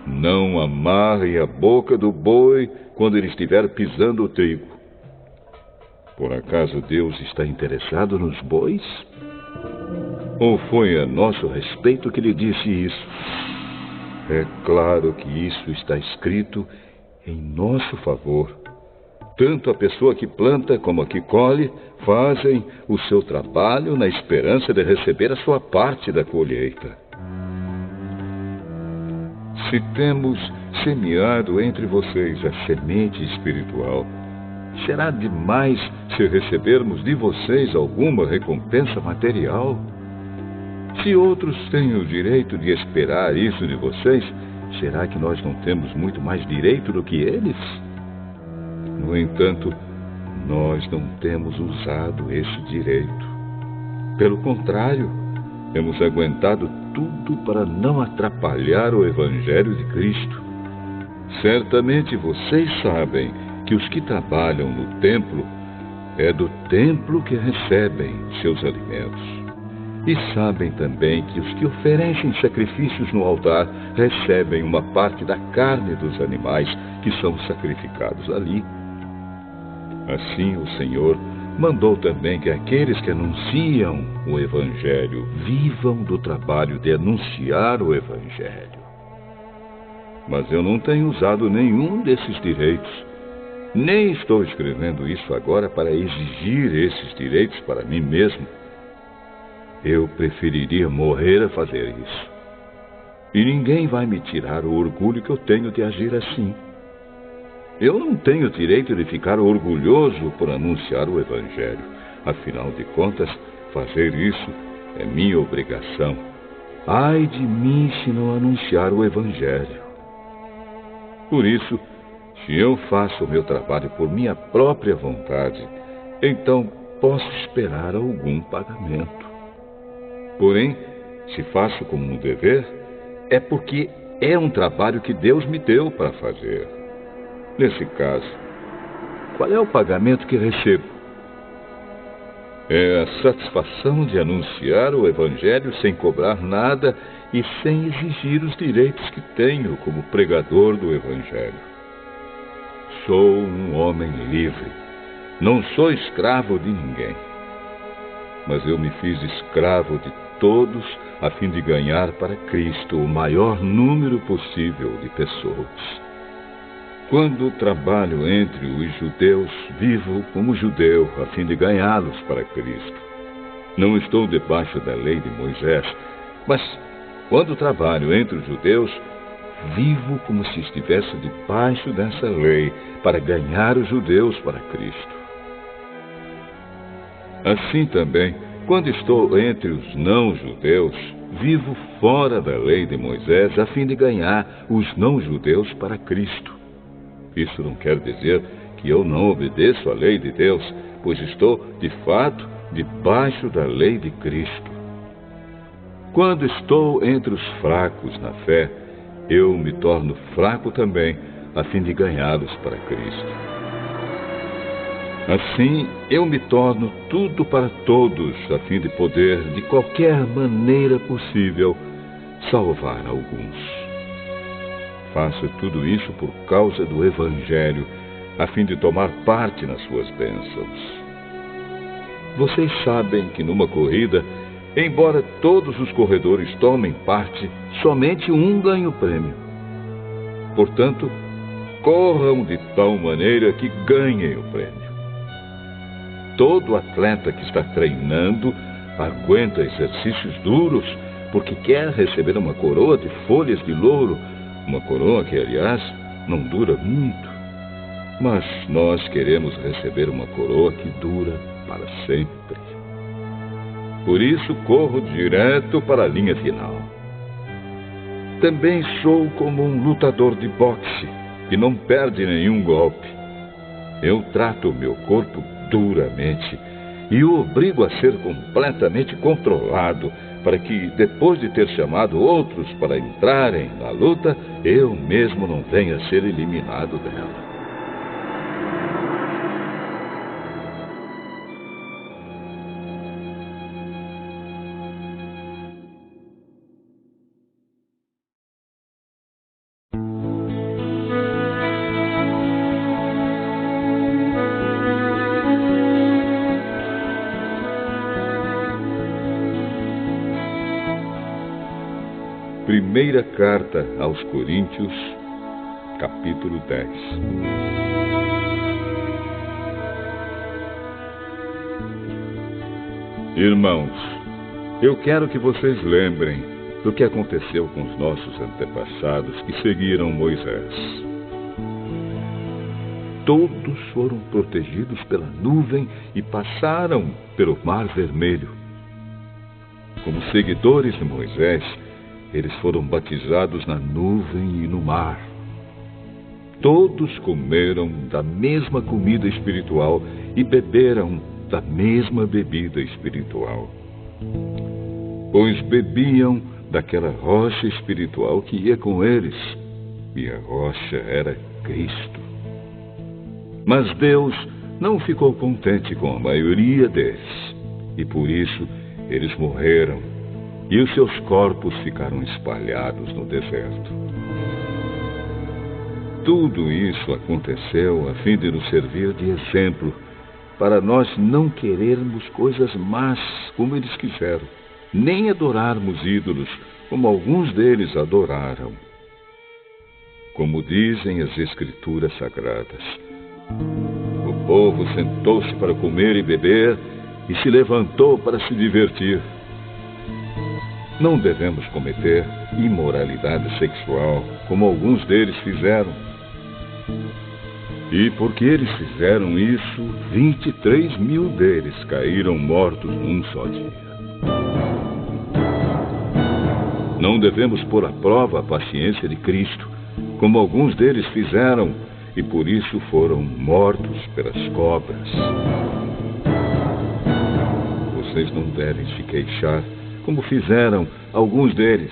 não amarrem a boca do boi quando ele estiver pisando o trigo. Por acaso Deus está interessado nos bois? Ou foi a nosso respeito que lhe disse isso? É claro que isso está escrito em nosso favor. Tanto a pessoa que planta como a que colhe fazem o seu trabalho na esperança de receber a sua parte da colheita. Se temos semeado entre vocês a semente espiritual, será demais se recebermos de vocês alguma recompensa material? Se outros têm o direito de esperar isso de vocês, será que nós não temos muito mais direito do que eles? No entanto, nós não temos usado esse direito. Pelo contrário, temos aguentado tudo para não atrapalhar o Evangelho de Cristo. Certamente vocês sabem que os que trabalham no templo, é do templo que recebem seus alimentos. E sabem também que os que oferecem sacrifícios no altar recebem uma parte da carne dos animais que são sacrificados ali. Assim o Senhor mandou também que aqueles que anunciam o Evangelho vivam do trabalho de anunciar o Evangelho. Mas eu não tenho usado nenhum desses direitos. Nem estou escrevendo isso agora para exigir esses direitos para mim mesmo. Eu preferiria morrer a fazer isso. E ninguém vai me tirar o orgulho que eu tenho de agir assim. Eu não tenho direito de ficar orgulhoso por anunciar o Evangelho. Afinal de contas, fazer isso é minha obrigação. Ai de mim se não anunciar o Evangelho. Por isso, se eu faço o meu trabalho por minha própria vontade, então posso esperar algum pagamento. Porém, se faço como um dever, é porque é um trabalho que Deus me deu para fazer. Nesse caso, qual é o pagamento que recebo? É a satisfação de anunciar o Evangelho sem cobrar nada e sem exigir os direitos que tenho como pregador do Evangelho. Sou um homem livre. Não sou escravo de ninguém. Mas eu me fiz escravo de todos a fim de ganhar para Cristo o maior número possível de pessoas. Quando trabalho entre os judeus, vivo como judeu, a fim de ganhá-los para Cristo. Não estou debaixo da lei de Moisés, mas quando trabalho entre os judeus, vivo como se estivesse debaixo dessa lei, para ganhar os judeus para Cristo. Assim também, quando estou entre os não-judeus, vivo fora da lei de Moisés, a fim de ganhar os não-judeus para Cristo. Isso não quer dizer que eu não obedeço à lei de Deus, pois estou, de fato, debaixo da lei de Cristo. Quando estou entre os fracos na fé, eu me torno fraco também, a fim de ganhá-los para Cristo. Assim, eu me torno tudo para todos, a fim de poder, de qualquer maneira possível, salvar alguns. Faço tudo isso por causa do Evangelho, a fim de tomar parte nas suas bênçãos. Vocês sabem que numa corrida, embora todos os corredores tomem parte, somente um ganha o prêmio. Portanto, corram de tal maneira que ganhem o prêmio. Todo atleta que está treinando aguenta exercícios duros porque quer receber uma coroa de folhas de louro, uma coroa que, aliás, não dura muito. mas nós queremos receber uma coroa que dura para sempre. Por isso corro direto para a linha final. Também sou como um lutador de boxe, que não perde nenhum golpe. Eu trato o meu corpo duramente e o obrigo a ser completamente controlado, para que, depois de ter chamado outros para entrarem na luta, eu mesmo não venha a ser eliminado dela. Primeira carta aos Coríntios, capítulo 10. Irmãos, eu quero que vocês lembrem do que aconteceu com os nossos antepassados que seguiram Moisés. Todos foram protegidos pela nuvem e passaram pelo Mar Vermelho. Como seguidores de Moisés, eles foram batizados na nuvem e no mar. Todos comeram da mesma comida espiritual e beberam da mesma bebida espiritual, pois bebiam daquela rocha espiritual que ia com eles, e a rocha era Cristo. Mas Deus não ficou contente com a maioria deles, e por isso eles morreram, e os seus corpos ficaram espalhados no deserto. Tudo isso aconteceu a fim de nos servir de exemplo, para nós não querermos coisas más como eles quiseram, nem adorarmos ídolos como alguns deles adoraram. Como dizem as Escrituras Sagradas, o povo sentou-se para comer e beber e se levantou para se divertir. Não devemos cometer imoralidade sexual, como alguns deles fizeram. E porque eles fizeram isso, 23 mil deles caíram mortos num só dia. Não devemos pôr à prova a paciência de Cristo, como alguns deles fizeram, e por isso foram mortos pelas cobras. Vocês não devem se queixar, como fizeram alguns deles,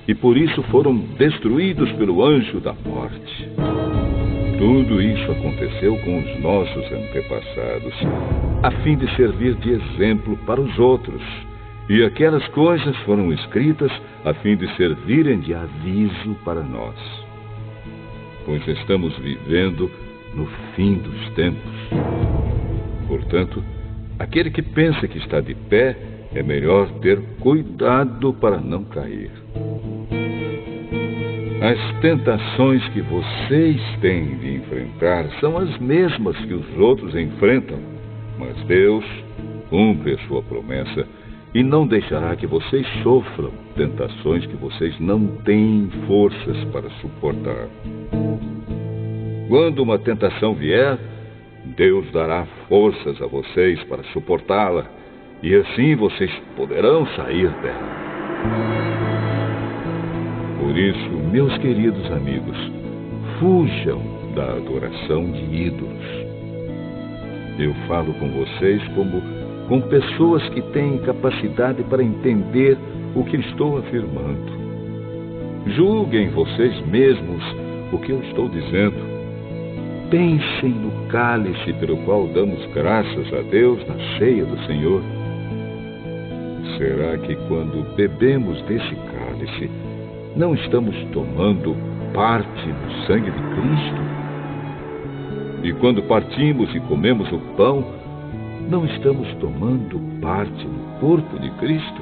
e por isso foram destruídos pelo anjo da morte. Tudo isso aconteceu com os nossos antepassados, a fim de servir de exemplo para os outros. E aquelas coisas foram escritas a fim de servirem de aviso para nós. Pois estamos vivendo no fim dos tempos. Portanto, aquele que pensa que está de pé, é melhor ter cuidado para não cair. As tentações que vocês têm de enfrentar são as mesmas que os outros enfrentam, mas Deus cumpre a sua promessa e não deixará que vocês sofram tentações que vocês não têm forças para suportar. Quando uma tentação vier, Deus dará forças a vocês para suportá-la, e assim vocês poderão sair dela. Por isso, meus queridos amigos, fujam da adoração de ídolos. Eu falo com vocês como com pessoas que têm capacidade para entender o que estou afirmando. Julguem vocês mesmos o que eu estou dizendo. Pensem no cálice pelo qual damos graças a Deus na ceia do Senhor. Será que quando bebemos desse cálice, não estamos tomando parte no sangue de Cristo? E quando partimos e comemos o pão, não estamos tomando parte no corpo de Cristo?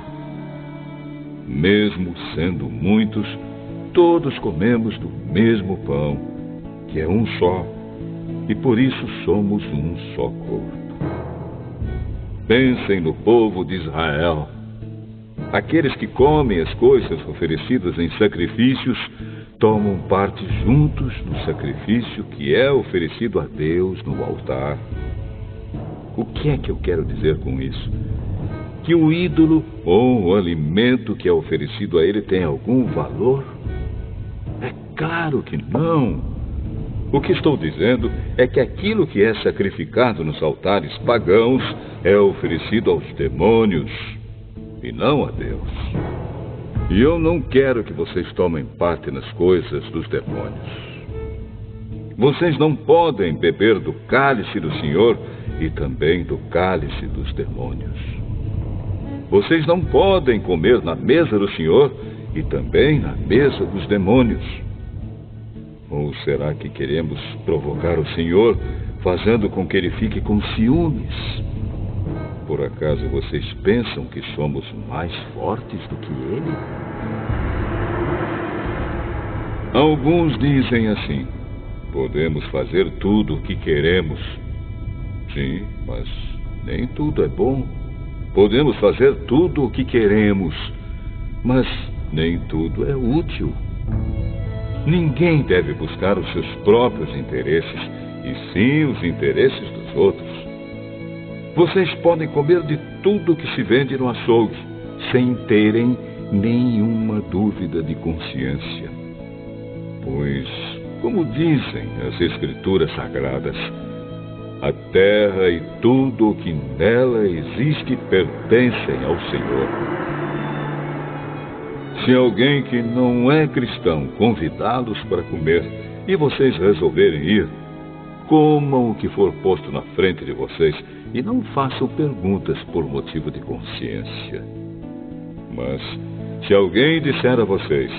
Mesmo sendo muitos, todos comemos do mesmo pão, que é um só, e por isso somos um só corpo. Pensem no povo de Israel. Aqueles que comem as coisas oferecidas em sacrifícios tomam parte juntos no sacrifício que é oferecido a Deus no altar. O que é que eu quero dizer com isso? Que o ídolo ou o alimento que é oferecido a ele tem algum valor? É claro que não. O que estou dizendo é que aquilo que é sacrificado nos altares pagãos é oferecido aos demônios e não a Deus. E eu não quero que vocês tomem parte nas coisas dos demônios. Vocês não podem beber do cálice do Senhor e também do cálice dos demônios. Vocês não podem comer na mesa do Senhor e também na mesa dos demônios. Ou será que queremos provocar o Senhor, fazendo com que ele fique com ciúmes? Por acaso vocês pensam que somos mais fortes do que ele? Alguns dizem assim: podemos fazer tudo o que queremos. Sim, mas nem tudo é bom. Podemos fazer tudo o que queremos, mas nem tudo é útil. Ninguém deve buscar os seus próprios interesses, e sim os interesses dos outros. Vocês podem comer de tudo que se vende no açougue, sem terem nenhuma dúvida de consciência. Pois, como dizem as Escrituras Sagradas, a terra e tudo o que nela existe pertencem ao Senhor. Se alguém que não é cristão convidá-los para comer e vocês resolverem ir, comam o que for posto na frente de vocês e não façam perguntas por motivo de consciência. Mas, se alguém disser a vocês: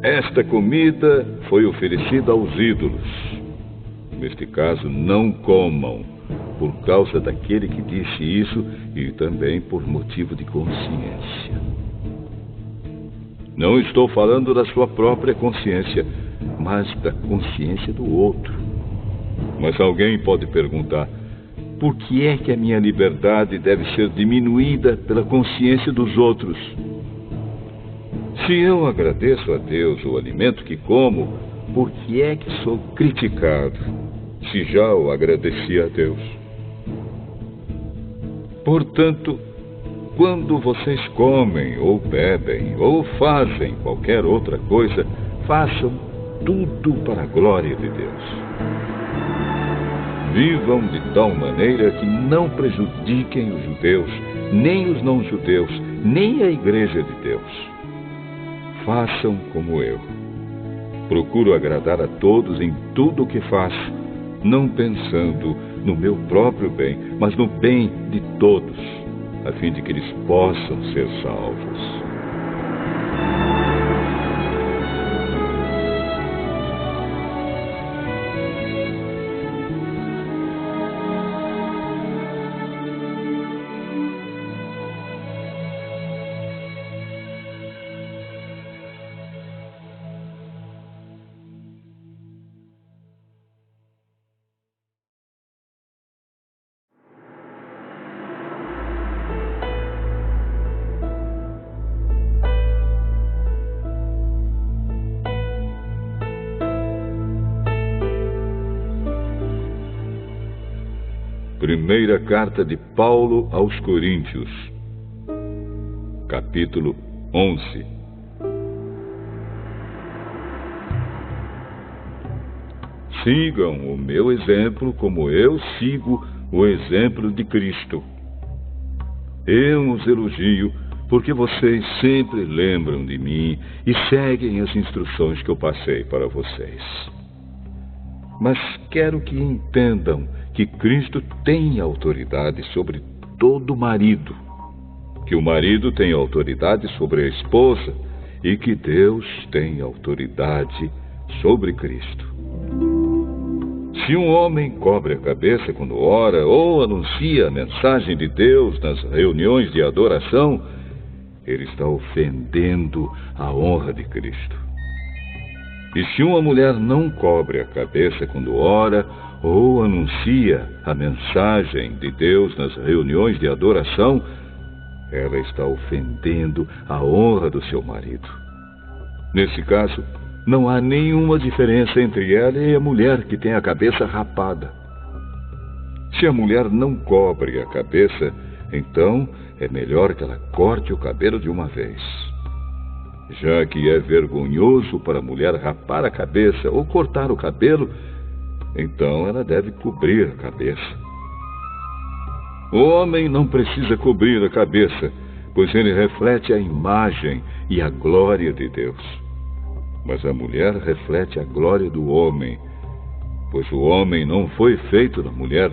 esta comida foi oferecida aos ídolos, neste caso, não comam, por causa daquele que disse isso e também por motivo de consciência. Não estou falando da sua própria consciência, mas da consciência do outro. Mas alguém pode perguntar: por que é que a minha liberdade deve ser diminuída pela consciência dos outros? Se eu agradeço a Deus o alimento que como, por que é que sou criticado, se já o agradeci a Deus? Portanto, quando vocês comem ou bebem ou fazem qualquer outra coisa, façam tudo para a glória de Deus. Vivam de tal maneira que não prejudiquem os judeus, nem os não-judeus, nem a igreja de Deus. Façam como eu. Procuro agradar a todos em tudo o que faço, não pensando no meu próprio bem, mas no bem de todos, a fim de que eles possam ser salvos. Primeira carta de Paulo aos Coríntios, capítulo 11. Sigam o meu exemplo como eu sigo o exemplo de Cristo. Eu os elogio porque vocês sempre lembram de mim e seguem as instruções que eu passei para vocês. Mas quero que entendam que Cristo tem autoridade sobre todo marido, que o marido tem autoridade sobre a esposa e que Deus tem autoridade sobre Cristo. Se um homem cobre a cabeça quando ora ou anuncia a mensagem de Deus nas reuniões de adoração, ele está ofendendo a honra de Cristo. E se uma mulher não cobre a cabeça quando ora ou anuncia a mensagem de Deus nas reuniões de adoração, ela está ofendendo a honra do seu marido. Nesse caso, não há nenhuma diferença entre ela e a mulher que tem a cabeça rapada. Se a mulher não cobre a cabeça, então é melhor que ela corte o cabelo de uma vez. Já que é vergonhoso para a mulher rapar a cabeça ou cortar o cabelo, então ela deve cobrir a cabeça. O homem não precisa cobrir a cabeça, pois ele reflete a imagem e a glória de Deus. Mas a mulher reflete a glória do homem, pois o homem não foi feito da mulher,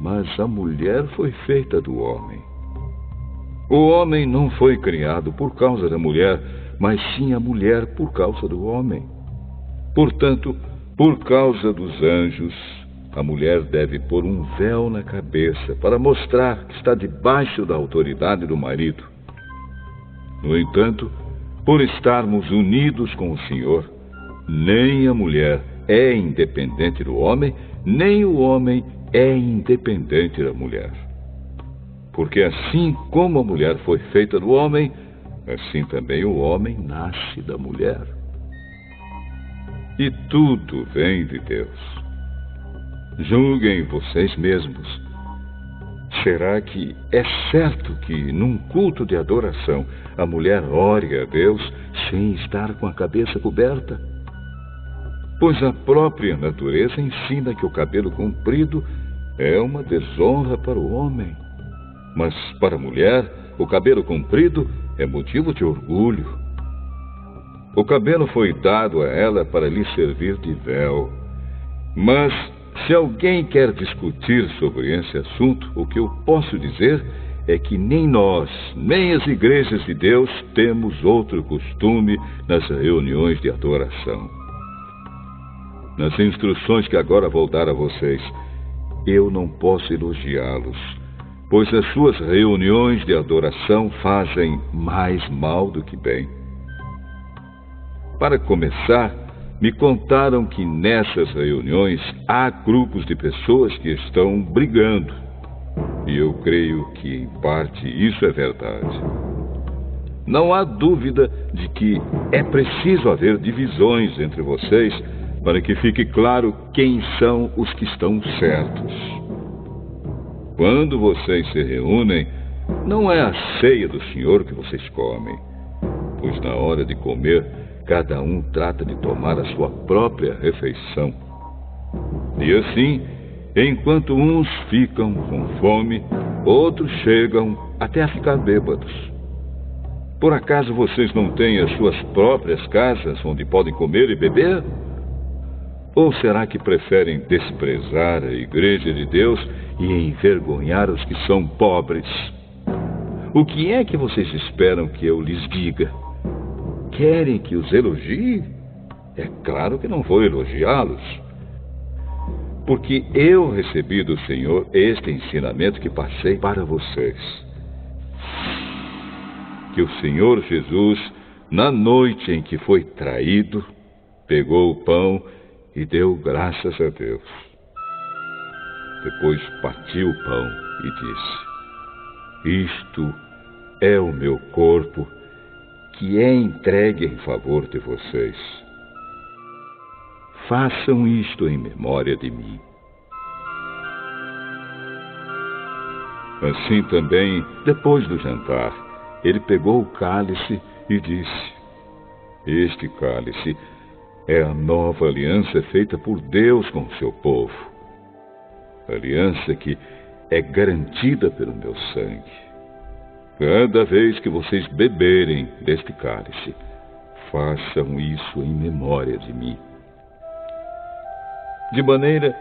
mas a mulher foi feita do homem. O homem não foi criado por causa da mulher, mas sim a mulher por causa do homem. Portanto, por causa dos anjos, a mulher deve pôr um véu na cabeça para mostrar que está debaixo da autoridade do marido. No entanto, por estarmos unidos com o Senhor, nem a mulher é independente do homem, nem o homem é independente da mulher. Porque assim como a mulher foi feita do homem, assim também o homem nasce da mulher. E tudo vem de Deus. Julguem vocês mesmos. Será que é certo que num culto de adoração a mulher ore a Deus sem estar com a cabeça coberta? Pois a própria natureza ensina que o cabelo comprido é uma desonra para o homem. Mas para a mulher, o cabelo comprido é motivo de orgulho. O cabelo foi dado a ela para lhe servir de véu. Mas se alguém quer discutir sobre esse assunto, o que eu posso dizer é que nem nós, nem as igrejas de Deus temos outro costume nas reuniões de adoração. Nas instruções que agora vou dar a vocês, eu não posso elogiá-los, pois as suas reuniões de adoração fazem mais mal do que bem. Para começar, me contaram que nessas reuniões há grupos de pessoas que estão brigando. E eu creio que, em parte, isso é verdade. Não há dúvida de que é preciso haver divisões entre vocês para que fique claro quem são os que estão certos. Quando vocês se reúnem, não é a ceia do Senhor que vocês comem, pois na hora de comer, cada um trata de tomar a sua própria refeição. E assim, enquanto uns ficam com fome, outros chegam até a ficar bêbados. Por acaso vocês não têm as suas próprias casas onde podem comer e beber? Ou será que preferem desprezar a igreja de Deus e envergonhar os que são pobres? O que é que vocês esperam que eu lhes diga? Querem que os elogie? É claro que não vou elogiá-los. Porque eu recebi do Senhor este ensinamento que passei para vocês. Que o Senhor Jesus, na noite em que foi traído, pegou o pão e deu graças a Deus. Depois partiu o pão e disse: Isto é o meu corpo, que é entregue em favor de vocês. Façam isto em memória de mim. Assim também, depois do jantar, ele pegou o cálice e disse: Este cálice é a nova aliança feita por Deus com o seu povo. Aliança que é garantida pelo meu sangue. Cada vez que vocês beberem deste cálice, façam isso em memória de mim. De maneira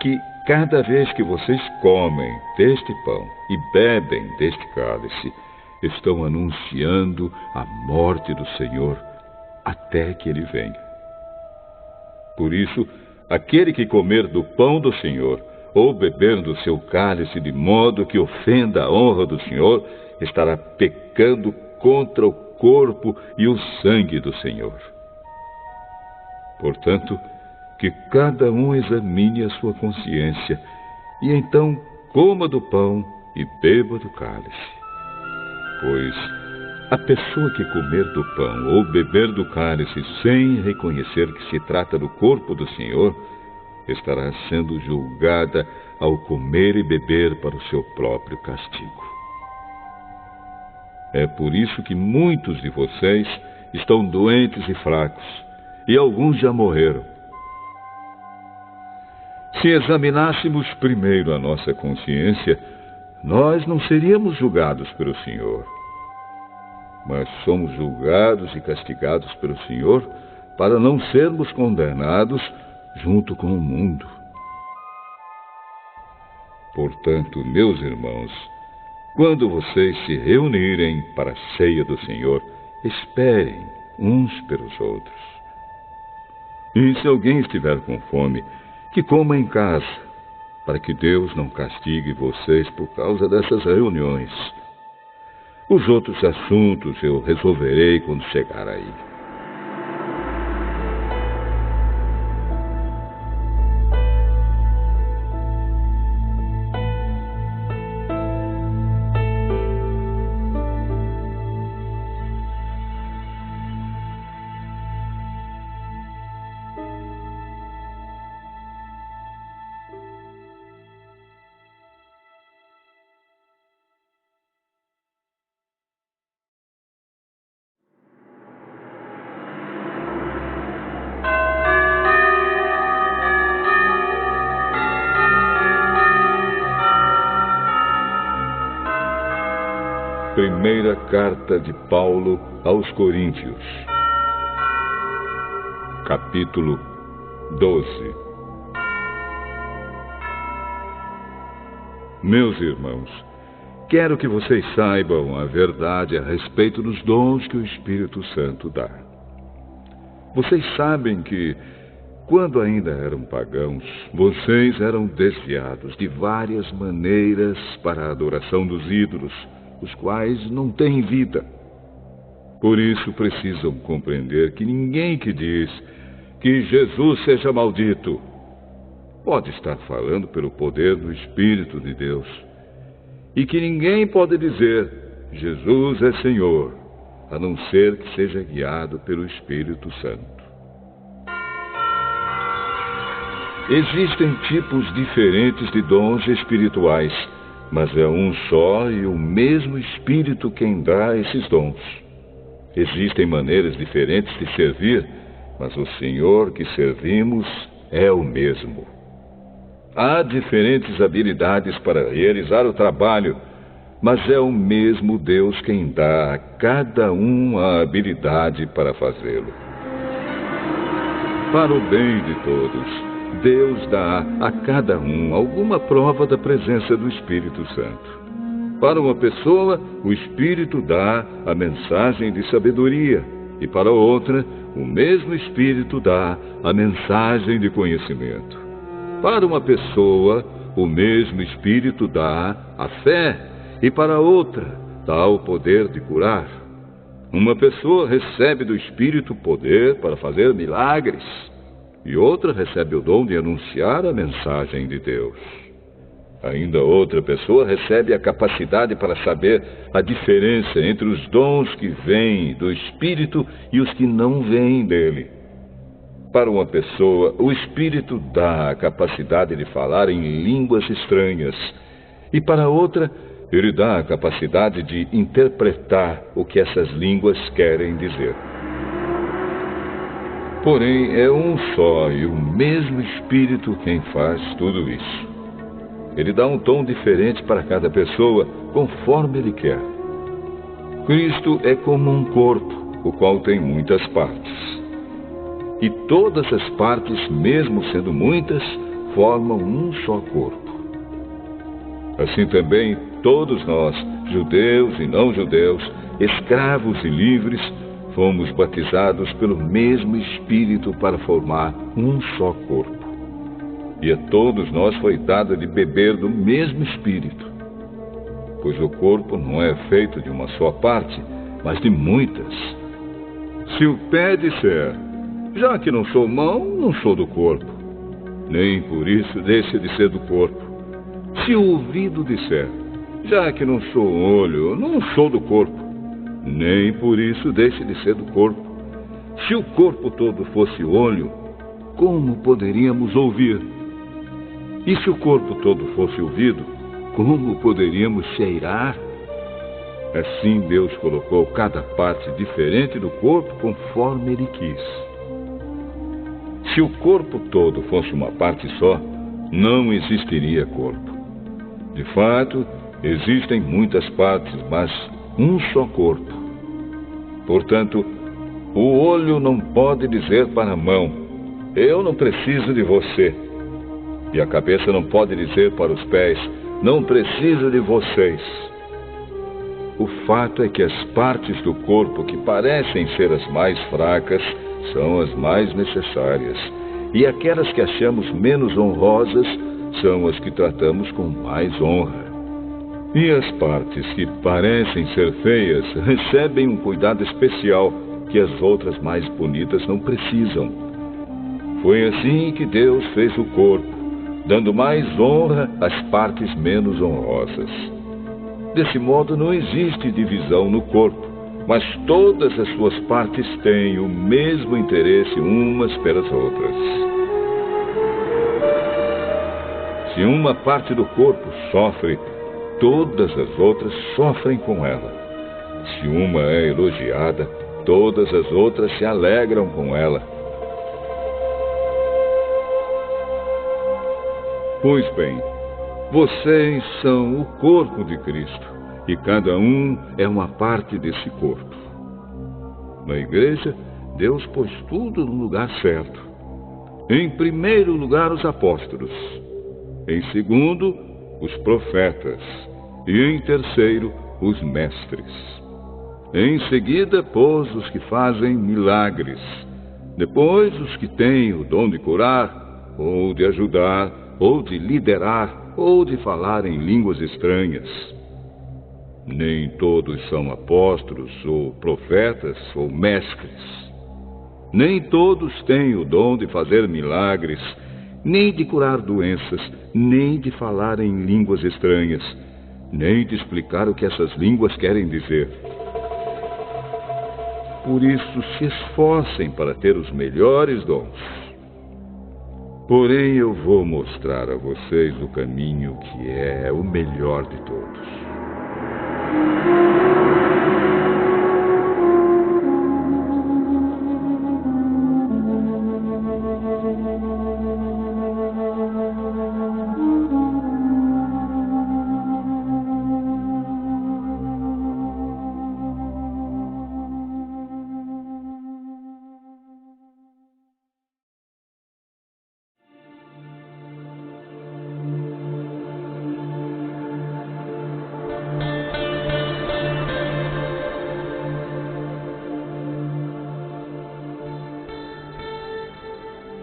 que cada vez que vocês comem deste pão e bebem deste cálice, estão anunciando a morte do Senhor até que ele venha. Por isso, aquele que comer do pão do Senhor ou beber do seu cálice de modo que ofenda a honra do Senhor, estará pecando contra o corpo e o sangue do Senhor. Portanto, que cada um examine a sua consciência, e então coma do pão e beba do cálice. Pois A pessoa que comer do pão ou beber do cálice sem reconhecer que se trata do corpo do Senhor, estará sendo julgada ao comer e beber para o seu próprio castigo. É por isso que muitos de vocês estão doentes e fracos, e alguns já morreram. Se examinássemos primeiro a nossa consciência, nós não seríamos julgados pelo Senhor. Mas somos julgados e castigados pelo Senhor para não sermos condenados junto com o mundo. Portanto, meus irmãos, quando vocês se reunirem para a ceia do Senhor, esperem uns pelos outros. E se alguém estiver com fome, que coma em casa, para que Deus não castigue vocês por causa dessas reuniões. Os outros assuntos eu resolverei quando chegar aí. Primeira carta de Paulo aos Coríntios, capítulo 12. Meus irmãos, quero que vocês saibam a verdade a respeito dos dons que o Espírito Santo dá. Vocês sabem que, quando ainda eram pagãos, vocês eram desviados de várias maneiras para a adoração dos ídolos, os quais não têm vida. Por isso precisam compreender que ninguém que diz que Jesus seja maldito pode estar falando pelo poder do Espírito de Deus. E que ninguém pode dizer Jesus é Senhor, a não ser que seja guiado pelo Espírito Santo. Existem tipos diferentes de dons espirituais, mas é um só e o mesmo Espírito quem dá esses dons. Existem maneiras diferentes de servir, mas o Senhor que servimos é o mesmo. Há diferentes habilidades para realizar o trabalho, mas é o mesmo Deus quem dá a cada um a habilidade para fazê-lo. Para o bem de todos, Deus dá a cada um alguma prova da presença do Espírito Santo. Para uma pessoa, o Espírito dá a mensagem de sabedoria, e para outra, o mesmo Espírito dá a mensagem de conhecimento. Para uma pessoa, o mesmo Espírito dá a fé, e para outra, dá o poder de curar. Uma pessoa recebe do Espírito poder para fazer milagres, e outra recebe o dom de anunciar a mensagem de Deus. Ainda outra pessoa recebe a capacidade para saber a diferença entre os dons que vêm do Espírito e os que não vêm dele. Para uma pessoa, o Espírito dá a capacidade de falar em línguas estranhas, e para outra, ele dá a capacidade de interpretar o que essas línguas querem dizer. Porém, é um só e o mesmo Espírito quem faz tudo isso. Ele dá um tom diferente para cada pessoa, conforme ele quer. Cristo é como um corpo, o qual tem muitas partes. E todas as partes, mesmo sendo muitas, formam um só corpo. Assim também, todos nós, judeus e não judeus, escravos e livres, fomos batizados pelo mesmo Espírito para formar um só corpo. E a todos nós foi dado de beber do mesmo Espírito. Pois o corpo não é feito de uma só parte, mas de muitas. Se o pé disser, já que não sou mão, não sou do corpo, nem por isso deixa de ser do corpo. Se o ouvido disser, já que não sou olho, não sou do corpo, nem por isso deixe de ser do corpo. Se o corpo todo fosse olho, como poderíamos ouvir? E se o corpo todo fosse ouvido, como poderíamos cheirar? Assim Deus colocou cada parte diferente do corpo conforme Ele quis. Se o corpo todo fosse uma parte só, não existiria corpo. De fato, existem muitas partes, mas um só corpo. Portanto, o olho não pode dizer para a mão: eu não preciso de você. E a cabeça não pode dizer para os pés: não preciso de vocês. O fato é que as partes do corpo que parecem ser as mais fracas são as mais necessárias. E aquelas que achamos menos honrosas são as que tratamos com mais honra. E as partes que parecem ser feias recebem um cuidado especial que as outras mais bonitas não precisam. Foi assim que Deus fez o corpo, dando mais honra às partes menos honrosas. Desse modo, não existe divisão no corpo, mas todas as suas partes têm o mesmo interesse umas pelas outras. Se uma parte do corpo sofre, todas as outras sofrem com ela. Se uma é elogiada, todas as outras se alegram com ela. Pois bem, vocês são o corpo de Cristo, e cada um é uma parte desse corpo. Na igreja, Deus pôs tudo no lugar certo. Em primeiro lugar, os apóstolos. Em segundo, os profetas. E em terceiro, os mestres. Em seguida, pôs os que fazem milagres. Depois, os que têm o dom de curar, ou de ajudar, ou de liderar, ou de falar em línguas estranhas. Nem todos são apóstolos, ou profetas, ou mestres. Nem todos têm o dom de fazer milagres, nem de curar doenças, nem de falar em línguas estranhas, nem de explicar o que essas línguas querem dizer. Por isso, se esforcem para ter os melhores dons. Porém, eu vou mostrar a vocês o caminho que é o melhor de todos.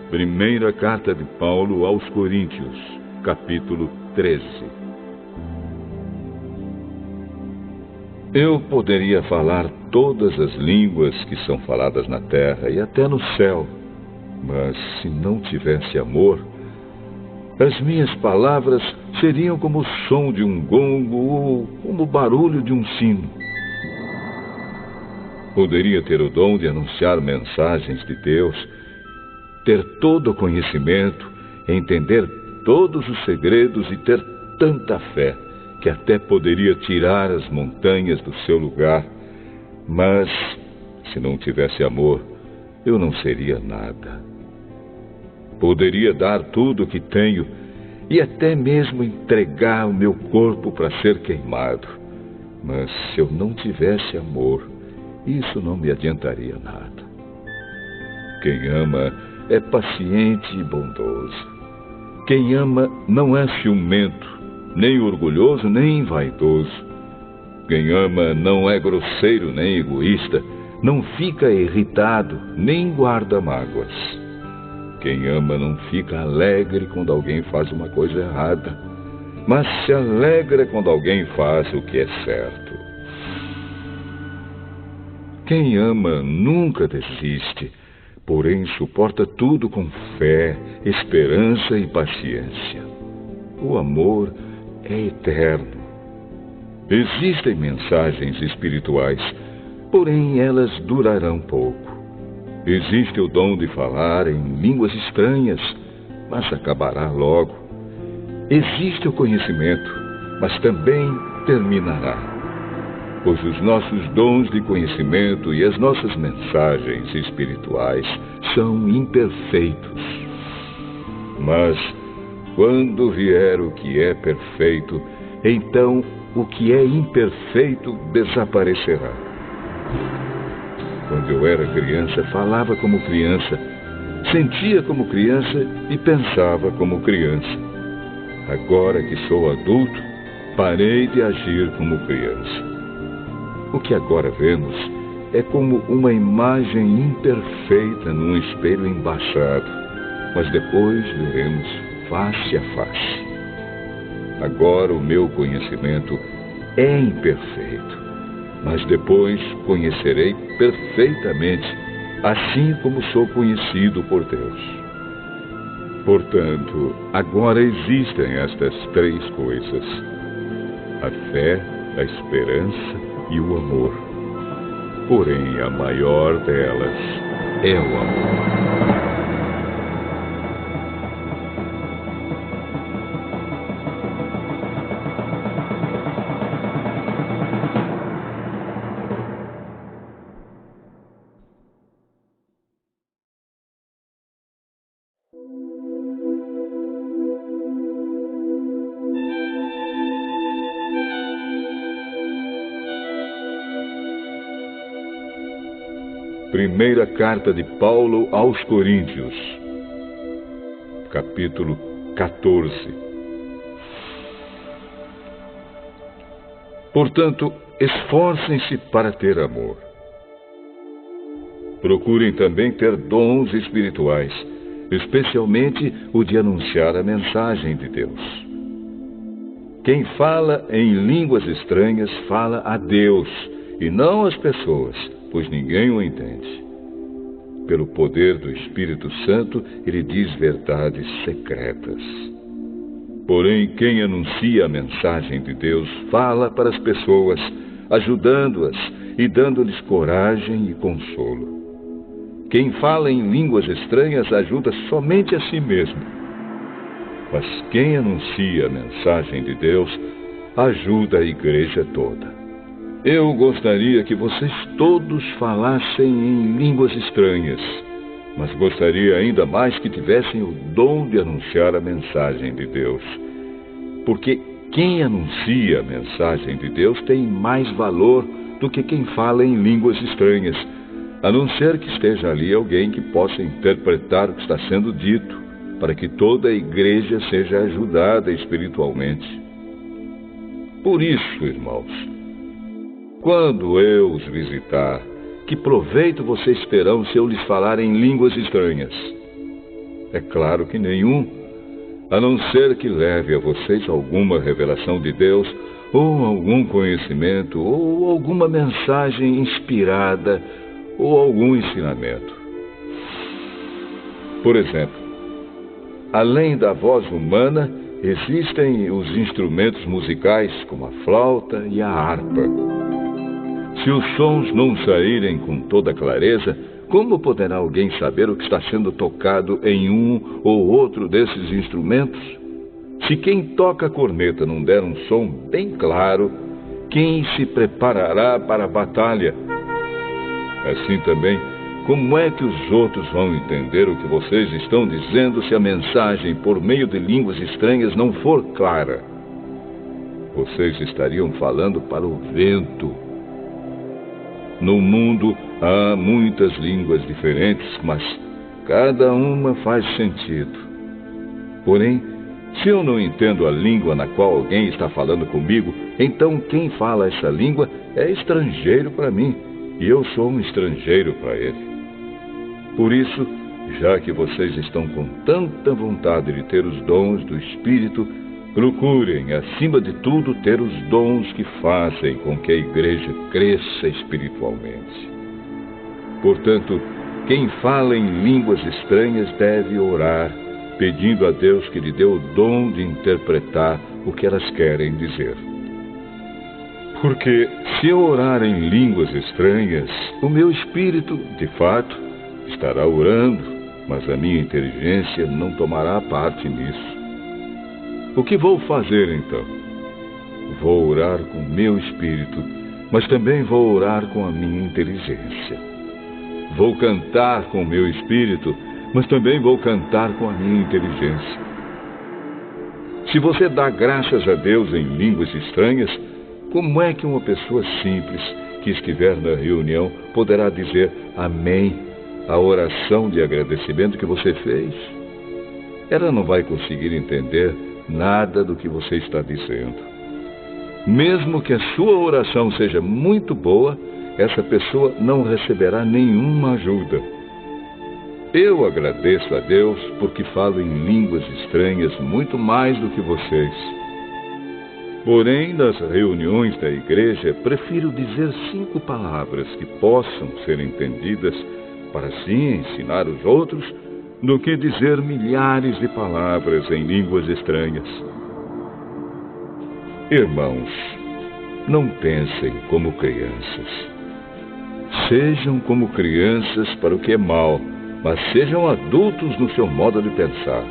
Primeira carta de Paulo aos Coríntios, capítulo 13. Eu poderia falar todas as línguas que são faladas na terra e até no céu, mas se não tivesse amor, as minhas palavras seriam como o som de um gongo ou como o barulho de um sino. Poderia ter o dom de anunciar mensagens de Deus, ter todo o conhecimento, entender todos os segredos e ter tanta fé que até poderia tirar as montanhas do seu lugar. Mas, se não tivesse amor, eu não seria nada. Poderia dar tudo o que tenho e até mesmo entregar o meu corpo para ser queimado. Mas se eu não tivesse amor, isso não me adiantaria nada. Quem ama é paciente e bondoso. Quem ama não é ciumento, nem orgulhoso, nem vaidoso. Quem ama não é grosseiro, nem egoísta, não fica irritado, nem guarda mágoas. Quem ama não fica alegre quando alguém faz uma coisa errada, mas se alegra quando alguém faz o que é certo. Quem ama nunca desiste, porém suporta tudo com fé, esperança e paciência. O amor é eterno. Existem mensagens espirituais, porém elas durarão pouco. Existe o dom de falar em línguas estranhas, mas acabará logo. Existe o conhecimento, mas também terminará. Pois os nossos dons de conhecimento e as nossas mensagens espirituais são imperfeitos. Mas, quando vier o que é perfeito, então o que é imperfeito desaparecerá. Quando eu era criança, falava como criança, sentia como criança e pensava como criança. Agora que sou adulto, parei de agir como criança. O que agora vemos é como uma imagem imperfeita num espelho embaçado, mas depois veremos face a face. Agora o meu conhecimento é imperfeito, mas depois conhecerei perfeitamente, assim como sou conhecido por Deus. Portanto, agora existem estas 3 coisas: a fé, a esperança e o amor. Porém, a maior delas é o amor. Primeira carta de Paulo aos Coríntios, capítulo 14. Portanto, esforcem-se para ter amor. Procurem também ter dons espirituais, especialmente o de anunciar a mensagem de Deus. Quem fala em línguas estranhas fala a Deus e não às pessoas, pois ninguém o entende. Pelo poder do Espírito Santo, ele diz verdades secretas. Porém, quem anuncia a mensagem de Deus fala para as pessoas, ajudando-as e dando-lhes coragem e consolo. Quem fala em línguas estranhas ajuda somente a si mesmo. Mas quem anuncia a mensagem de Deus ajuda a igreja toda. Eu gostaria que vocês todos falassem em línguas estranhas, mas gostaria ainda mais que tivessem o dom de anunciar a mensagem de Deus. Porque quem anuncia a mensagem de Deus tem mais valor do que quem fala em línguas estranhas, a não ser que esteja ali alguém que possa interpretar o que está sendo dito, para que toda a igreja seja ajudada espiritualmente. Por isso, irmãos, quando eu os visitar, que proveito vocês terão se eu lhes falar em línguas estranhas? É claro que nenhum, a não ser que leve a vocês alguma revelação de Deus, ou algum conhecimento, ou alguma mensagem inspirada, ou algum ensinamento. Por exemplo, além da voz humana, existem os instrumentos musicais, como a flauta e a harpa. Se os sons não saírem com toda clareza, como poderá alguém saber o que está sendo tocado em um ou outro desses instrumentos? Se quem toca a corneta não der um som bem claro, quem se preparará para a batalha? Assim também, como é que os outros vão entender o que vocês estão dizendo se a mensagem por meio de línguas estranhas não for clara? Vocês estariam falando para o vento. No mundo há muitas línguas diferentes, mas cada uma faz sentido. Porém, se eu não entendo a língua na qual alguém está falando comigo, então quem fala essa língua é estrangeiro para mim, e eu sou um estrangeiro para ele. Por isso, já que vocês estão com tanta vontade de ter os dons do Espírito, procurem, acima de tudo, ter os dons que fazem com que a igreja cresça espiritualmente. Portanto, quem fala em línguas estranhas deve orar, pedindo a Deus que lhe dê o dom de interpretar o que elas querem dizer. Porque se eu orar em línguas estranhas, o meu espírito, de fato, estará orando, mas a minha inteligência não tomará parte nisso. O que vou fazer então? Vou orar com o meu espírito, mas também vou orar com a minha inteligência. Vou cantar com o meu espírito, mas também vou cantar com a minha inteligência. Se você dá graças a Deus em línguas estranhas, como é que uma pessoa simples que estiver na reunião poderá dizer amém à oração de agradecimento que você fez? Ela não vai conseguir entender nada do que você está dizendo. Mesmo que a sua oração seja muito boa, essa pessoa não receberá nenhuma ajuda. Eu agradeço a Deus porque falo em línguas estranhas muito mais do que vocês. Porém, nas reuniões da igreja, prefiro dizer 5 palavras que possam ser entendidas para assim ensinar os outros, do que dizer milhares de palavras em línguas estranhas. Irmãos, não pensem como crianças. Sejam como crianças para o que é mal, mas sejam adultos no seu modo de pensar.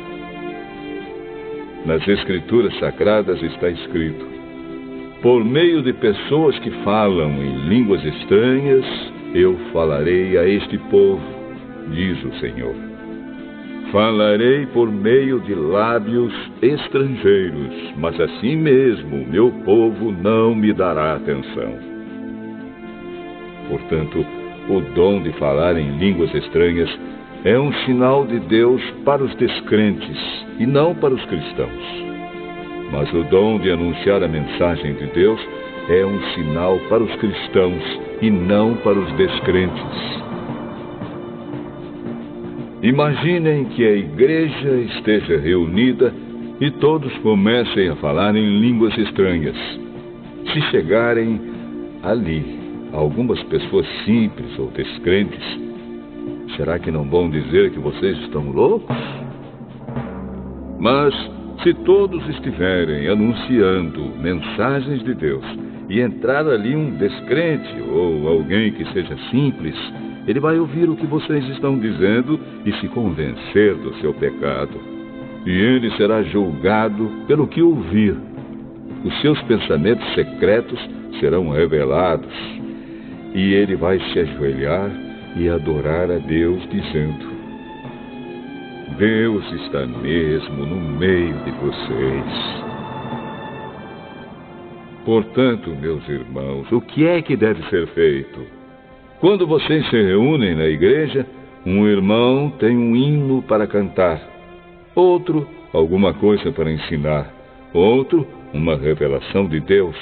Nas Escrituras Sagradas está escrito: por meio de pessoas que falam em línguas estranhas, eu falarei a este povo, diz o Senhor. Falarei por meio de lábios estrangeiros, mas assim mesmo meu povo não me dará atenção. Portanto, o dom de falar em línguas estranhas é um sinal de Deus para os descrentes e não para os cristãos. Mas o dom de anunciar a mensagem de Deus é um sinal para os cristãos e não para os descrentes. Imaginem que a igreja esteja reunida e todos comecem a falar em línguas estranhas. Se chegarem ali algumas pessoas simples ou descrentes, será que não vão dizer que vocês estão loucos? Mas se todos estiverem anunciando mensagens de Deus e entrar ali um descrente ou alguém que seja simples, ele vai ouvir o que vocês estão dizendo e se convencer do seu pecado. E ele será julgado pelo que ouvir. Os seus pensamentos secretos serão revelados. E ele vai se ajoelhar e adorar a Deus, dizendo: Deus está mesmo no meio de vocês. Portanto, meus irmãos, o que é que deve ser feito? Quando vocês se reúnem na igreja, um irmão tem um hino para cantar, outro, alguma coisa para ensinar, outro, uma revelação de Deus,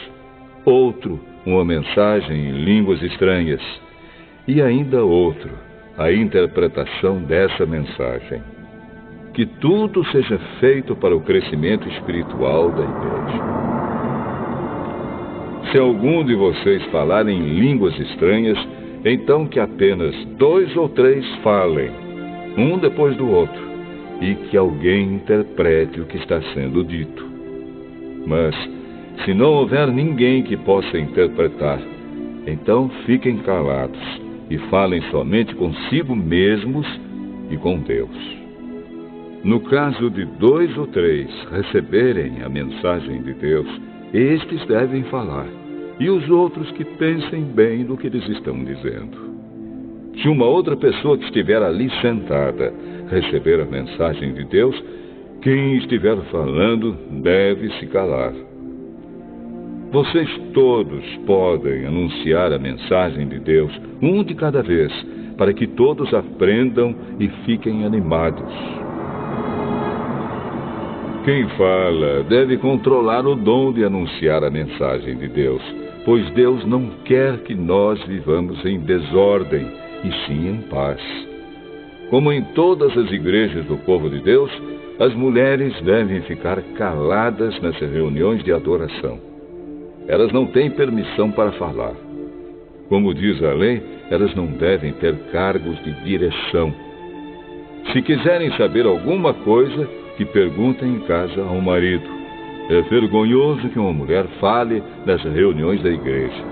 outro, uma mensagem em línguas estranhas, e ainda outro, a interpretação dessa mensagem. Que tudo seja feito para o crescimento espiritual da igreja. Se algum de vocês falar em línguas estranhas, então que apenas 2 ou 3 falem, um depois do outro, e que alguém interprete o que está sendo dito. Mas, se não houver ninguém que possa interpretar, então fiquem calados e falem somente consigo mesmos e com Deus. No caso de 2 ou 3 receberem a mensagem de Deus, estes devem falar, e os outros que pensem bem no que eles estão dizendo. Se uma outra pessoa que estiver ali sentada receber a mensagem de Deus, quem estiver falando deve se calar. Vocês todos podem anunciar a mensagem de Deus, um de cada vez, para que todos aprendam e fiquem animados. Quem fala deve controlar o dom de anunciar a mensagem de Deus, pois Deus não quer que nós vivamos em desordem, e sim em paz. Como em todas as igrejas do povo de Deus, as mulheres devem ficar caladas nas reuniões de adoração. Elas não têm permissão para falar. Como diz a lei, elas não devem ter cargos de direção. Se quiserem saber alguma coisa, que perguntem em casa ao marido. É vergonhoso que uma mulher fale nas reuniões da igreja.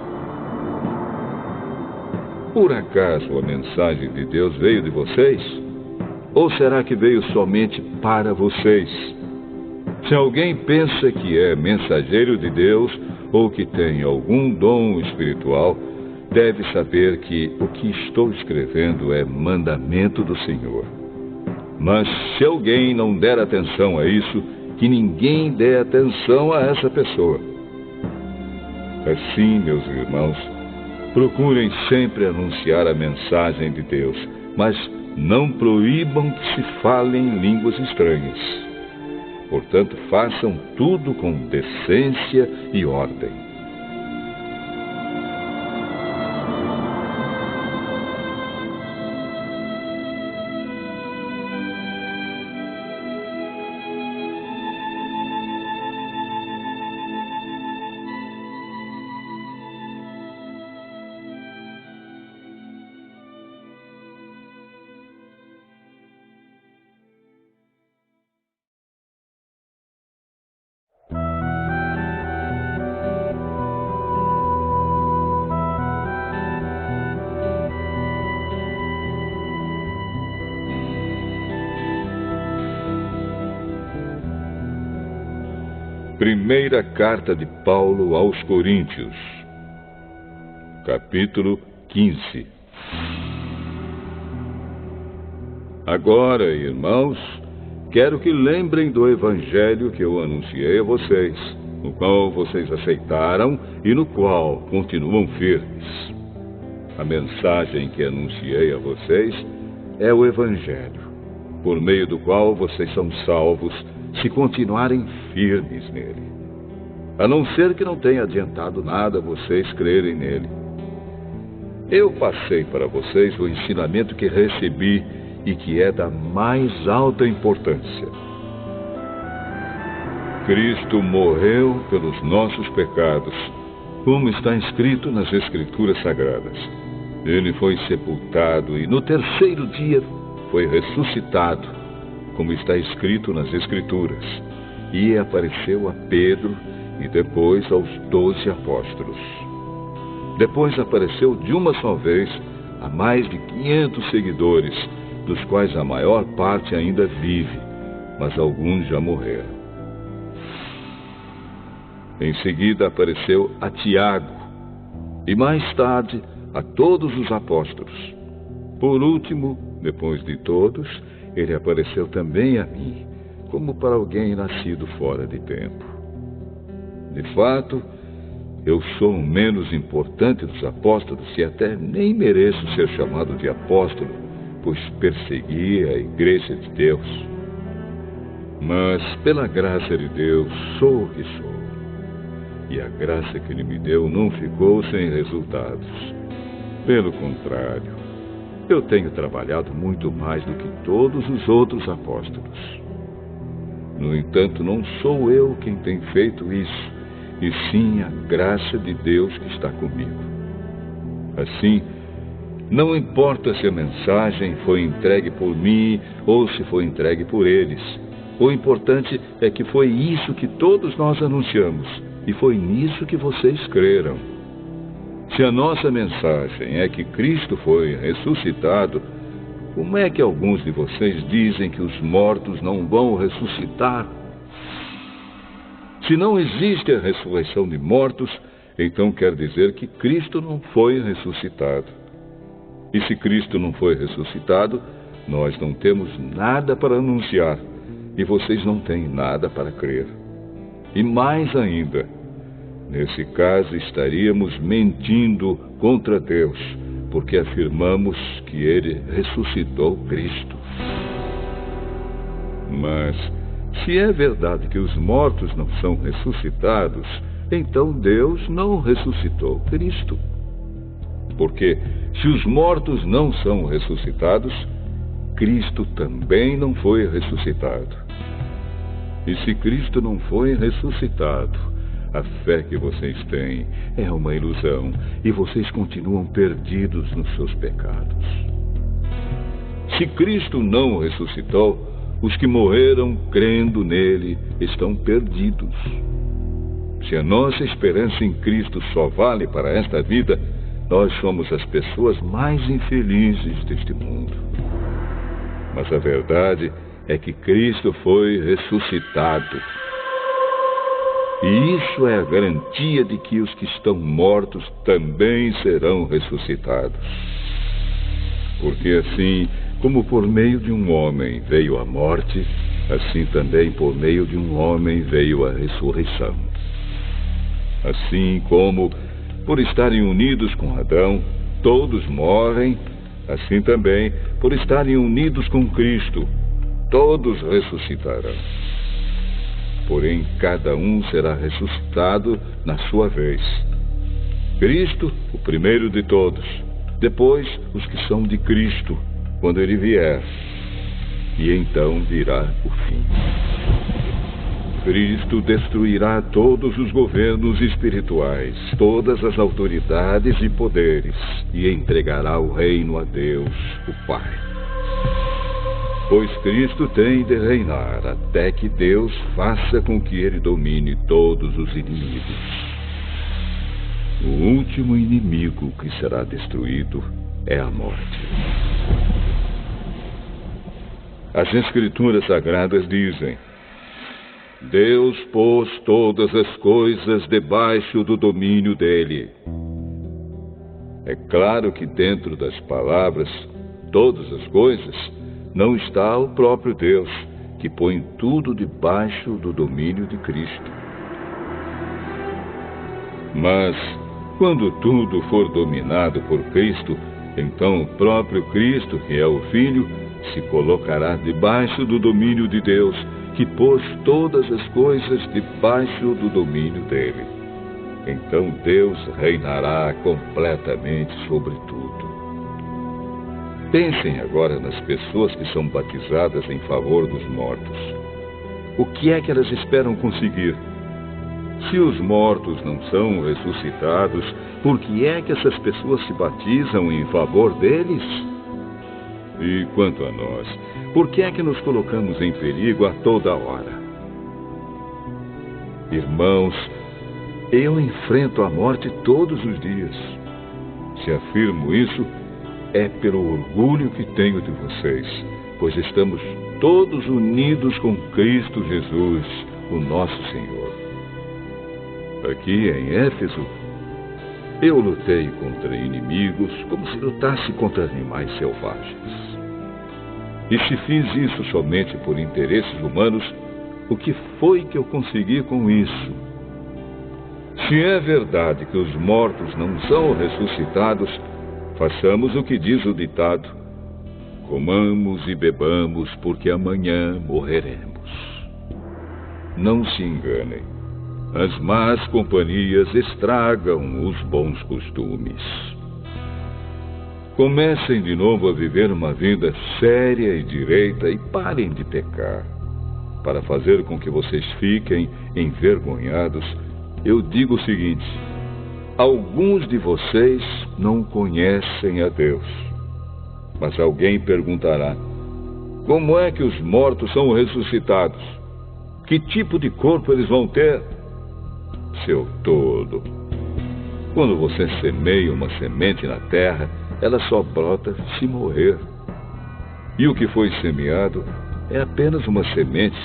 Por acaso a mensagem de Deus veio de vocês? Ou será que veio somente para vocês? Se alguém pensa que é mensageiro de Deus ou que tem algum dom espiritual, deve saber que o que estou escrevendo é mandamento do Senhor. Mas se alguém não der atenção a isso, que ninguém dê atenção a essa pessoa. Assim, meus irmãos, procurem sempre anunciar a mensagem de Deus, mas não proíbam que se falem línguas estranhas. Portanto, façam tudo com decência e ordem. Primeira carta de Paulo aos Coríntios, capítulo 15. Agora, irmãos, quero que lembrem do evangelho que eu anunciei a vocês, no qual vocês aceitaram e no qual continuam firmes. A mensagem que anunciei a vocês é o evangelho, por meio do qual vocês são salvos, se continuarem firmes nele. A não ser que não tenha adiantado nada vocês crerem nele. Eu passei para vocês o ensinamento que recebi e que é da mais alta importância. Cristo morreu pelos nossos pecados, como está escrito nas Escrituras Sagradas. Ele foi sepultado e no terceiro dia foi ressuscitado, como está escrito nas Escrituras, e apareceu a Pedro e depois aos 12 apóstolos. Depois apareceu de uma só vez a mais de 500 seguidores, dos quais a maior parte ainda vive, mas alguns já morreram. Em seguida apareceu a Tiago, e mais tarde a todos os apóstolos. Por último, depois de todos, ele apareceu também a mim, como para alguém nascido fora de tempo. De fato, eu sou o menos importante dos apóstolos e até nem mereço ser chamado de apóstolo, pois persegui a igreja de Deus. Mas, pela graça de Deus, sou o que sou. E a graça que Ele me deu não ficou sem resultados. Pelo contrário, eu tenho trabalhado muito mais do que todos os outros apóstolos. No entanto, não sou eu quem tem feito isso, e sim a graça de Deus que está comigo. Assim, não importa se a mensagem foi entregue por mim ou se foi entregue por eles. O importante é que foi isso que todos nós anunciamos, e foi nisso que vocês creram. Se a nossa mensagem é que Cristo foi ressuscitado, como é que alguns de vocês dizem que os mortos não vão ressuscitar? Se não existe a ressurreição de mortos, então quer dizer que Cristo não foi ressuscitado. E se Cristo não foi ressuscitado, nós não temos nada para anunciar, e vocês não têm nada para crer. E mais ainda, nesse caso estaríamos mentindo contra Deus, porque afirmamos que Ele ressuscitou Cristo. Mas, se é verdade que os mortos não são ressuscitados, então Deus não ressuscitou Cristo. Porque, se os mortos não são ressuscitados, Cristo também não foi ressuscitado. E se Cristo não foi ressuscitado, a fé que vocês têm é uma ilusão e vocês continuam perdidos nos seus pecados. Se Cristo não ressuscitou, os que morreram crendo nele estão perdidos. Se a nossa esperança em Cristo só vale para esta vida, nós somos as pessoas mais infelizes deste mundo. Mas a verdade é que Cristo foi ressuscitado. E isso é a garantia de que os que estão mortos também serão ressuscitados. Porque assim como por meio de um homem veio a morte, assim também por meio de um homem veio a ressurreição. Assim como, por estarem unidos com Adão, todos morrem, assim também, por estarem unidos com Cristo, todos ressuscitarão. Porém, cada um será ressuscitado na sua vez. Cristo, o primeiro de todos, depois os que são de Cristo, quando ele vier, e então virá o fim. Cristo destruirá todos os governos espirituais, todas as autoridades e poderes, e entregará o reino a Deus, o Pai. Pois Cristo tem de reinar até que Deus faça com que ele domine todos os inimigos. O último inimigo que será destruído é a morte. As Escrituras Sagradas dizem: Deus pôs todas as coisas debaixo do domínio dele. É claro que dentro das palavras, todas as coisas, não está o próprio Deus, que põe tudo debaixo do domínio de Cristo. Mas, quando tudo for dominado por Cristo, então o próprio Cristo, que é o Filho, se colocará debaixo do domínio de Deus, que pôs todas as coisas debaixo do domínio dele. Então Deus reinará completamente sobre tudo. Pensem agora nas pessoas que são batizadas em favor dos mortos. O que é que elas esperam conseguir? Se os mortos não são ressuscitados, por que é que essas pessoas se batizam em favor deles? E quanto a nós, por que é que nos colocamos em perigo a toda hora? Irmãos, eu enfrento a morte todos os dias. Se afirmo isso, é pelo orgulho que tenho de vocês, pois estamos todos unidos com Cristo Jesus, o nosso Senhor. Aqui em Éfeso, eu lutei contra inimigos como se lutasse contra animais selvagens. E se fiz isso somente por interesses humanos, o que foi que eu consegui com isso? Se é verdade que os mortos não são ressuscitados, façamos o que diz o ditado: comamos e bebamos, porque amanhã morreremos. Não se enganem. As más companhias estragam os bons costumes. Comecem de novo a viver uma vida séria e direita e parem de pecar. Para fazer com que vocês fiquem envergonhados, eu digo o seguinte: alguns de vocês não conhecem a Deus. Mas alguém perguntará: como é que os mortos são ressuscitados? Que tipo de corpo eles vão ter? Seu tolo! Quando você semeia uma semente na terra, ela só brota se morrer. E o que foi semeado é apenas uma semente,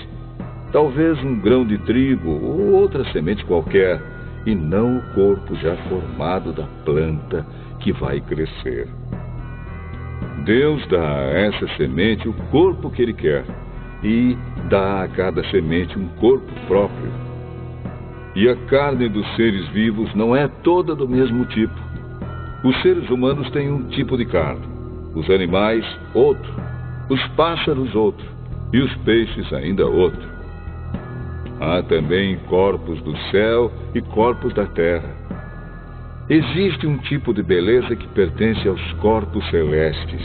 talvez um grão de trigo ou outra semente qualquer, e não o corpo já formado da planta que vai crescer. Deus dá a essa semente o corpo que Ele quer, e dá a cada semente um corpo próprio. E a carne dos seres vivos não é toda do mesmo tipo. Os seres humanos têm um tipo de carne, os animais outro, os pássaros outro, e os peixes ainda outro. Há também corpos do céu e corpos da terra. Existe um tipo de beleza que pertence aos corpos celestes,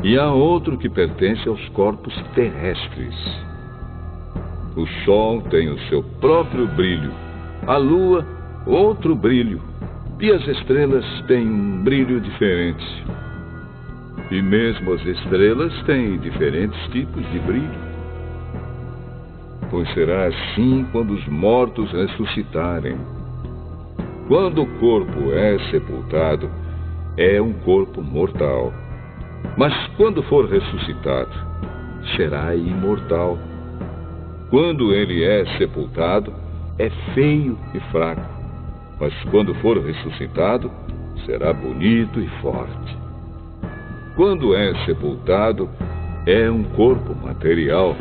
e há outro que pertence aos corpos terrestres. O sol tem o seu próprio brilho, a lua outro brilho, e as estrelas têm um brilho diferente. E mesmo as estrelas têm diferentes tipos de brilho. pois será assim quando os mortos ressuscitarem. Quando o corpo é sepultado, é um corpo mortal. Mas quando for ressuscitado, será imortal. Quando ele é sepultado, é feio e fraco. Mas quando for ressuscitado, será bonito e forte. Quando é sepultado, é um corpo material.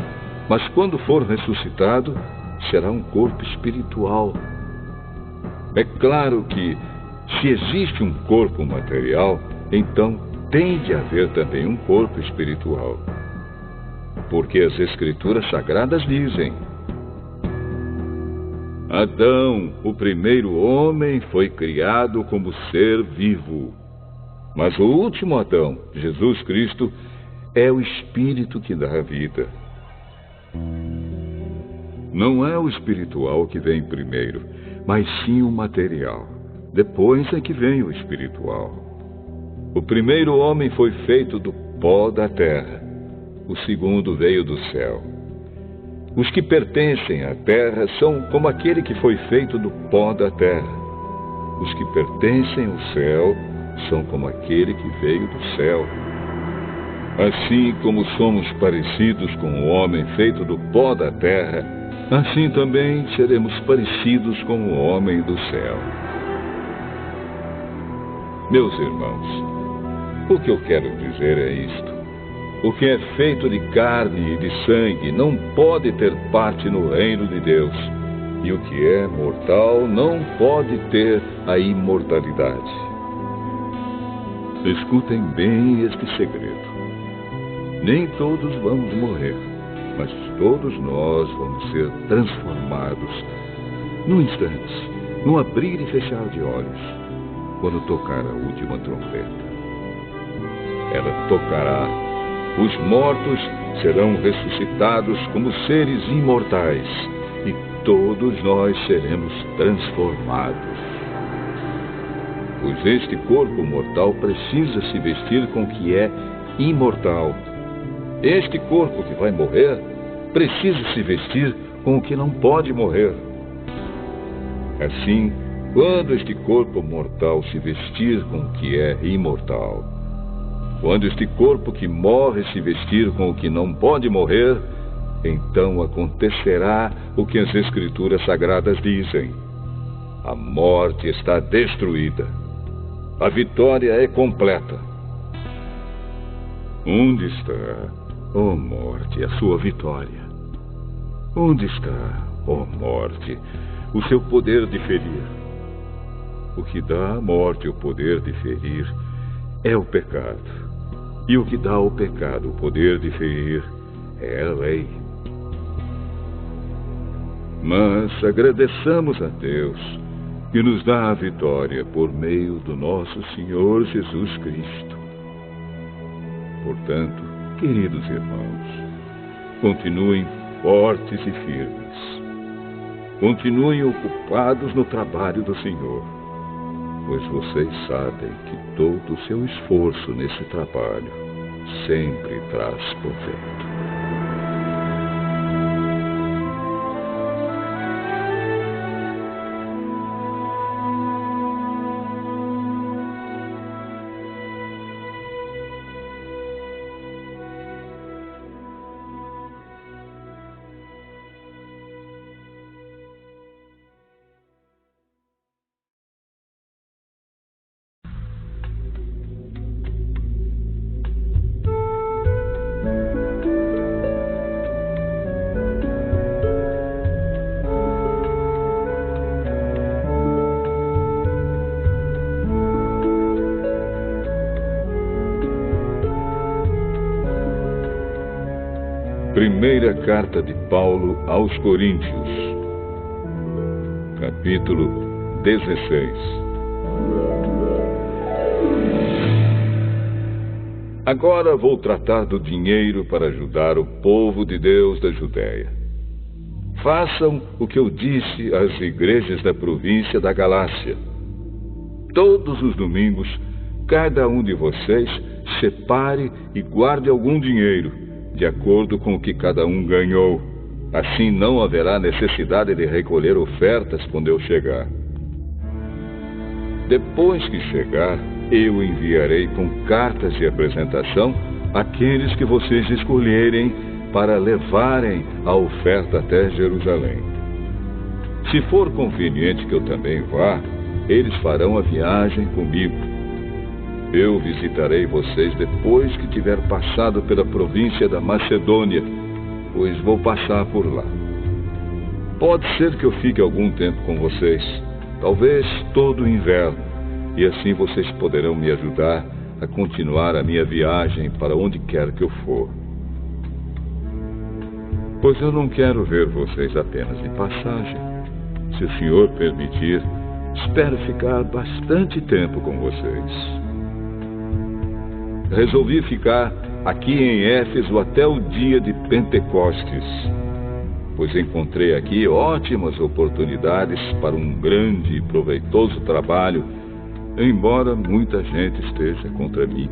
Mas quando for ressuscitado, será um corpo espiritual. É claro que, se existe um corpo material, então tem de haver também um corpo espiritual. Porque as Escrituras Sagradas dizem: Adão, o primeiro homem, foi criado como ser vivo. Mas o último Adão, Jesus Cristo, é o Espírito que dá a vida. Não é o espiritual que vem primeiro, mas sim o material. Depois é que vem o espiritual. O primeiro homem foi feito do pó da terra. O segundo veio do céu. Os que pertencem à terra são como aquele que foi feito do pó da terra. Os que pertencem ao céu são como aquele que veio do céu. Assim como somos parecidos com o homem feito do pó da terra, assim também seremos parecidos com o homem do céu. Meus irmãos, o que eu quero dizer é isto. O que é feito de carne e de sangue não pode ter parte no reino de Deus. E o que é mortal não pode ter a imortalidade. Escutem bem este segredo. Nem todos vamos morrer, mas todos nós vamos ser transformados num instante, num abrir e fechar de olhos, quando tocar a última trombeta. Ela tocará. Os mortos serão ressuscitados como seres imortais, e todos nós seremos transformados. Pois este corpo mortal precisa se vestir com o que é imortal. Este corpo que vai morrer precisa se vestir com o que não pode morrer. Assim, quando este corpo mortal se vestir com o que é imortal, quando este corpo que morre se vestir com o que não pode morrer, então acontecerá o que as Escrituras Sagradas dizem: a morte está destruída. A vitória é completa. Onde está, ó morte, a sua vitória? Onde está, ó morte, o seu poder de ferir? O que dá à morte o poder de ferir é o pecado. E o que dá ao pecado o poder de ferir é a lei. Mas agradeçamos a Deus que nos dá a vitória por meio do nosso Senhor Jesus Cristo. Portanto, queridos irmãos, continuem fortes e firmes. Continuem ocupados no trabalho do Senhor, pois vocês sabem que todo o seu esforço nesse trabalho sempre traz proveito. Primeira carta de Paulo aos Coríntios, capítulo 16. Agora vou tratar do dinheiro para ajudar o povo de Deus da Judéia. Façam o que eu disse às igrejas da província da Galácia. Todos os domingos, cada um de vocês separe e guarde algum dinheiro, de acordo com o que cada um ganhou. Assim não haverá necessidade de recolher ofertas quando eu chegar. Depois que chegar, eu enviarei com cartas de apresentação aqueles que vocês escolherem para levarem a oferta até Jerusalém. Se for conveniente que eu também vá, eles farão a viagem comigo. Eu visitarei vocês depois que tiver passado pela província da Macedônia, pois vou passar por lá. Pode ser que eu fique algum tempo com vocês, talvez todo o inverno, e assim vocês poderão me ajudar a continuar a minha viagem para onde quer que eu for. Pois eu não quero ver vocês apenas em passagem. Se o Senhor permitir, espero ficar bastante tempo com vocês. Resolvi ficar aqui em Éfeso até o dia de Pentecostes, pois encontrei aqui ótimas oportunidades para um grande e proveitoso trabalho, embora muita gente esteja contra mim.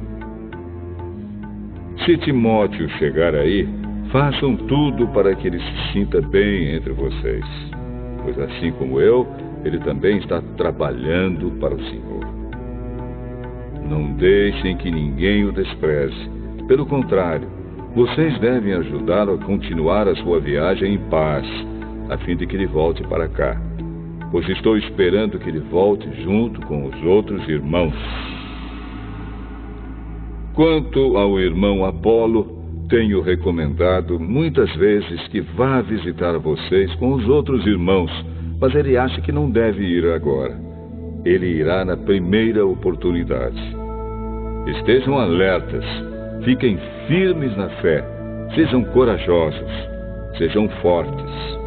Se Timóteo chegar aí, façam tudo para que ele se sinta bem entre vocês, pois assim como eu, ele também está trabalhando para o Senhor. Não deixem que ninguém o despreze. Pelo contrário, vocês devem ajudá-lo a continuar a sua viagem em paz, a fim de que ele volte para cá, pois estou esperando que ele volte junto com os outros irmãos. Quanto ao irmão Apolo, tenho recomendado muitas vezes que vá visitar vocês com os outros irmãos, mas ele acha que não deve ir agora. Ele irá na primeira oportunidade. Estejam alertas, fiquem firmes na fé, sejam corajosos, sejam fortes.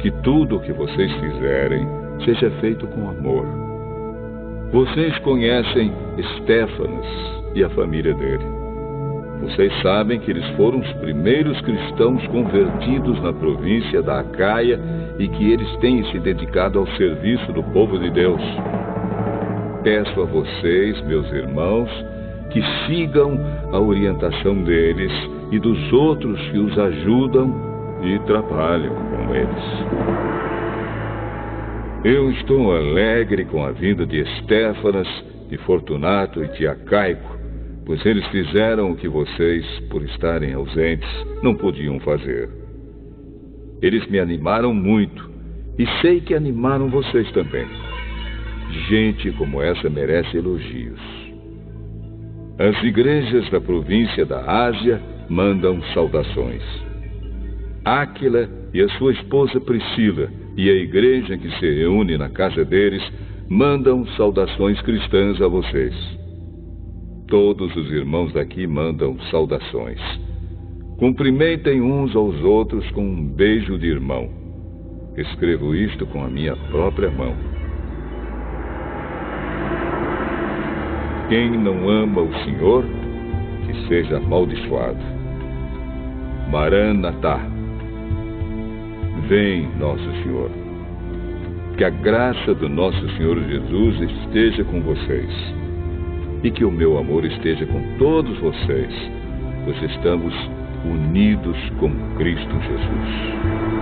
Que tudo o que vocês fizerem seja feito com amor. Vocês conhecem Estéfanas e a família dele. Vocês sabem que eles foram os primeiros cristãos convertidos na província da Acaia e que eles têm se dedicado ao serviço do povo de Deus. Peço a vocês, meus irmãos, que sigam a orientação deles e dos outros que os ajudam e trabalham com eles. Eu estou alegre com a vinda de Estéfanas, de Fortunato e de Acaico, pois eles fizeram o que vocês, por estarem ausentes, não podiam fazer. Eles me animaram muito e sei que animaram vocês também. Gente como essa merece elogios. As igrejas da província da Ásia mandam saudações. Áquila e a sua esposa Priscila e a igreja que se reúne na casa deles mandam saudações cristãs a vocês. Todos os irmãos daqui mandam saudações. Cumprimentem uns aos outros com um beijo de irmão. Escrevo isto com a minha própria mão. Quem não ama o Senhor, que seja amaldiçoado. Maranatá. Vem, nosso Senhor. Que a graça do nosso Senhor Jesus esteja com vocês. E que o meu amor esteja com todos vocês, pois estamos unidos com Cristo Jesus.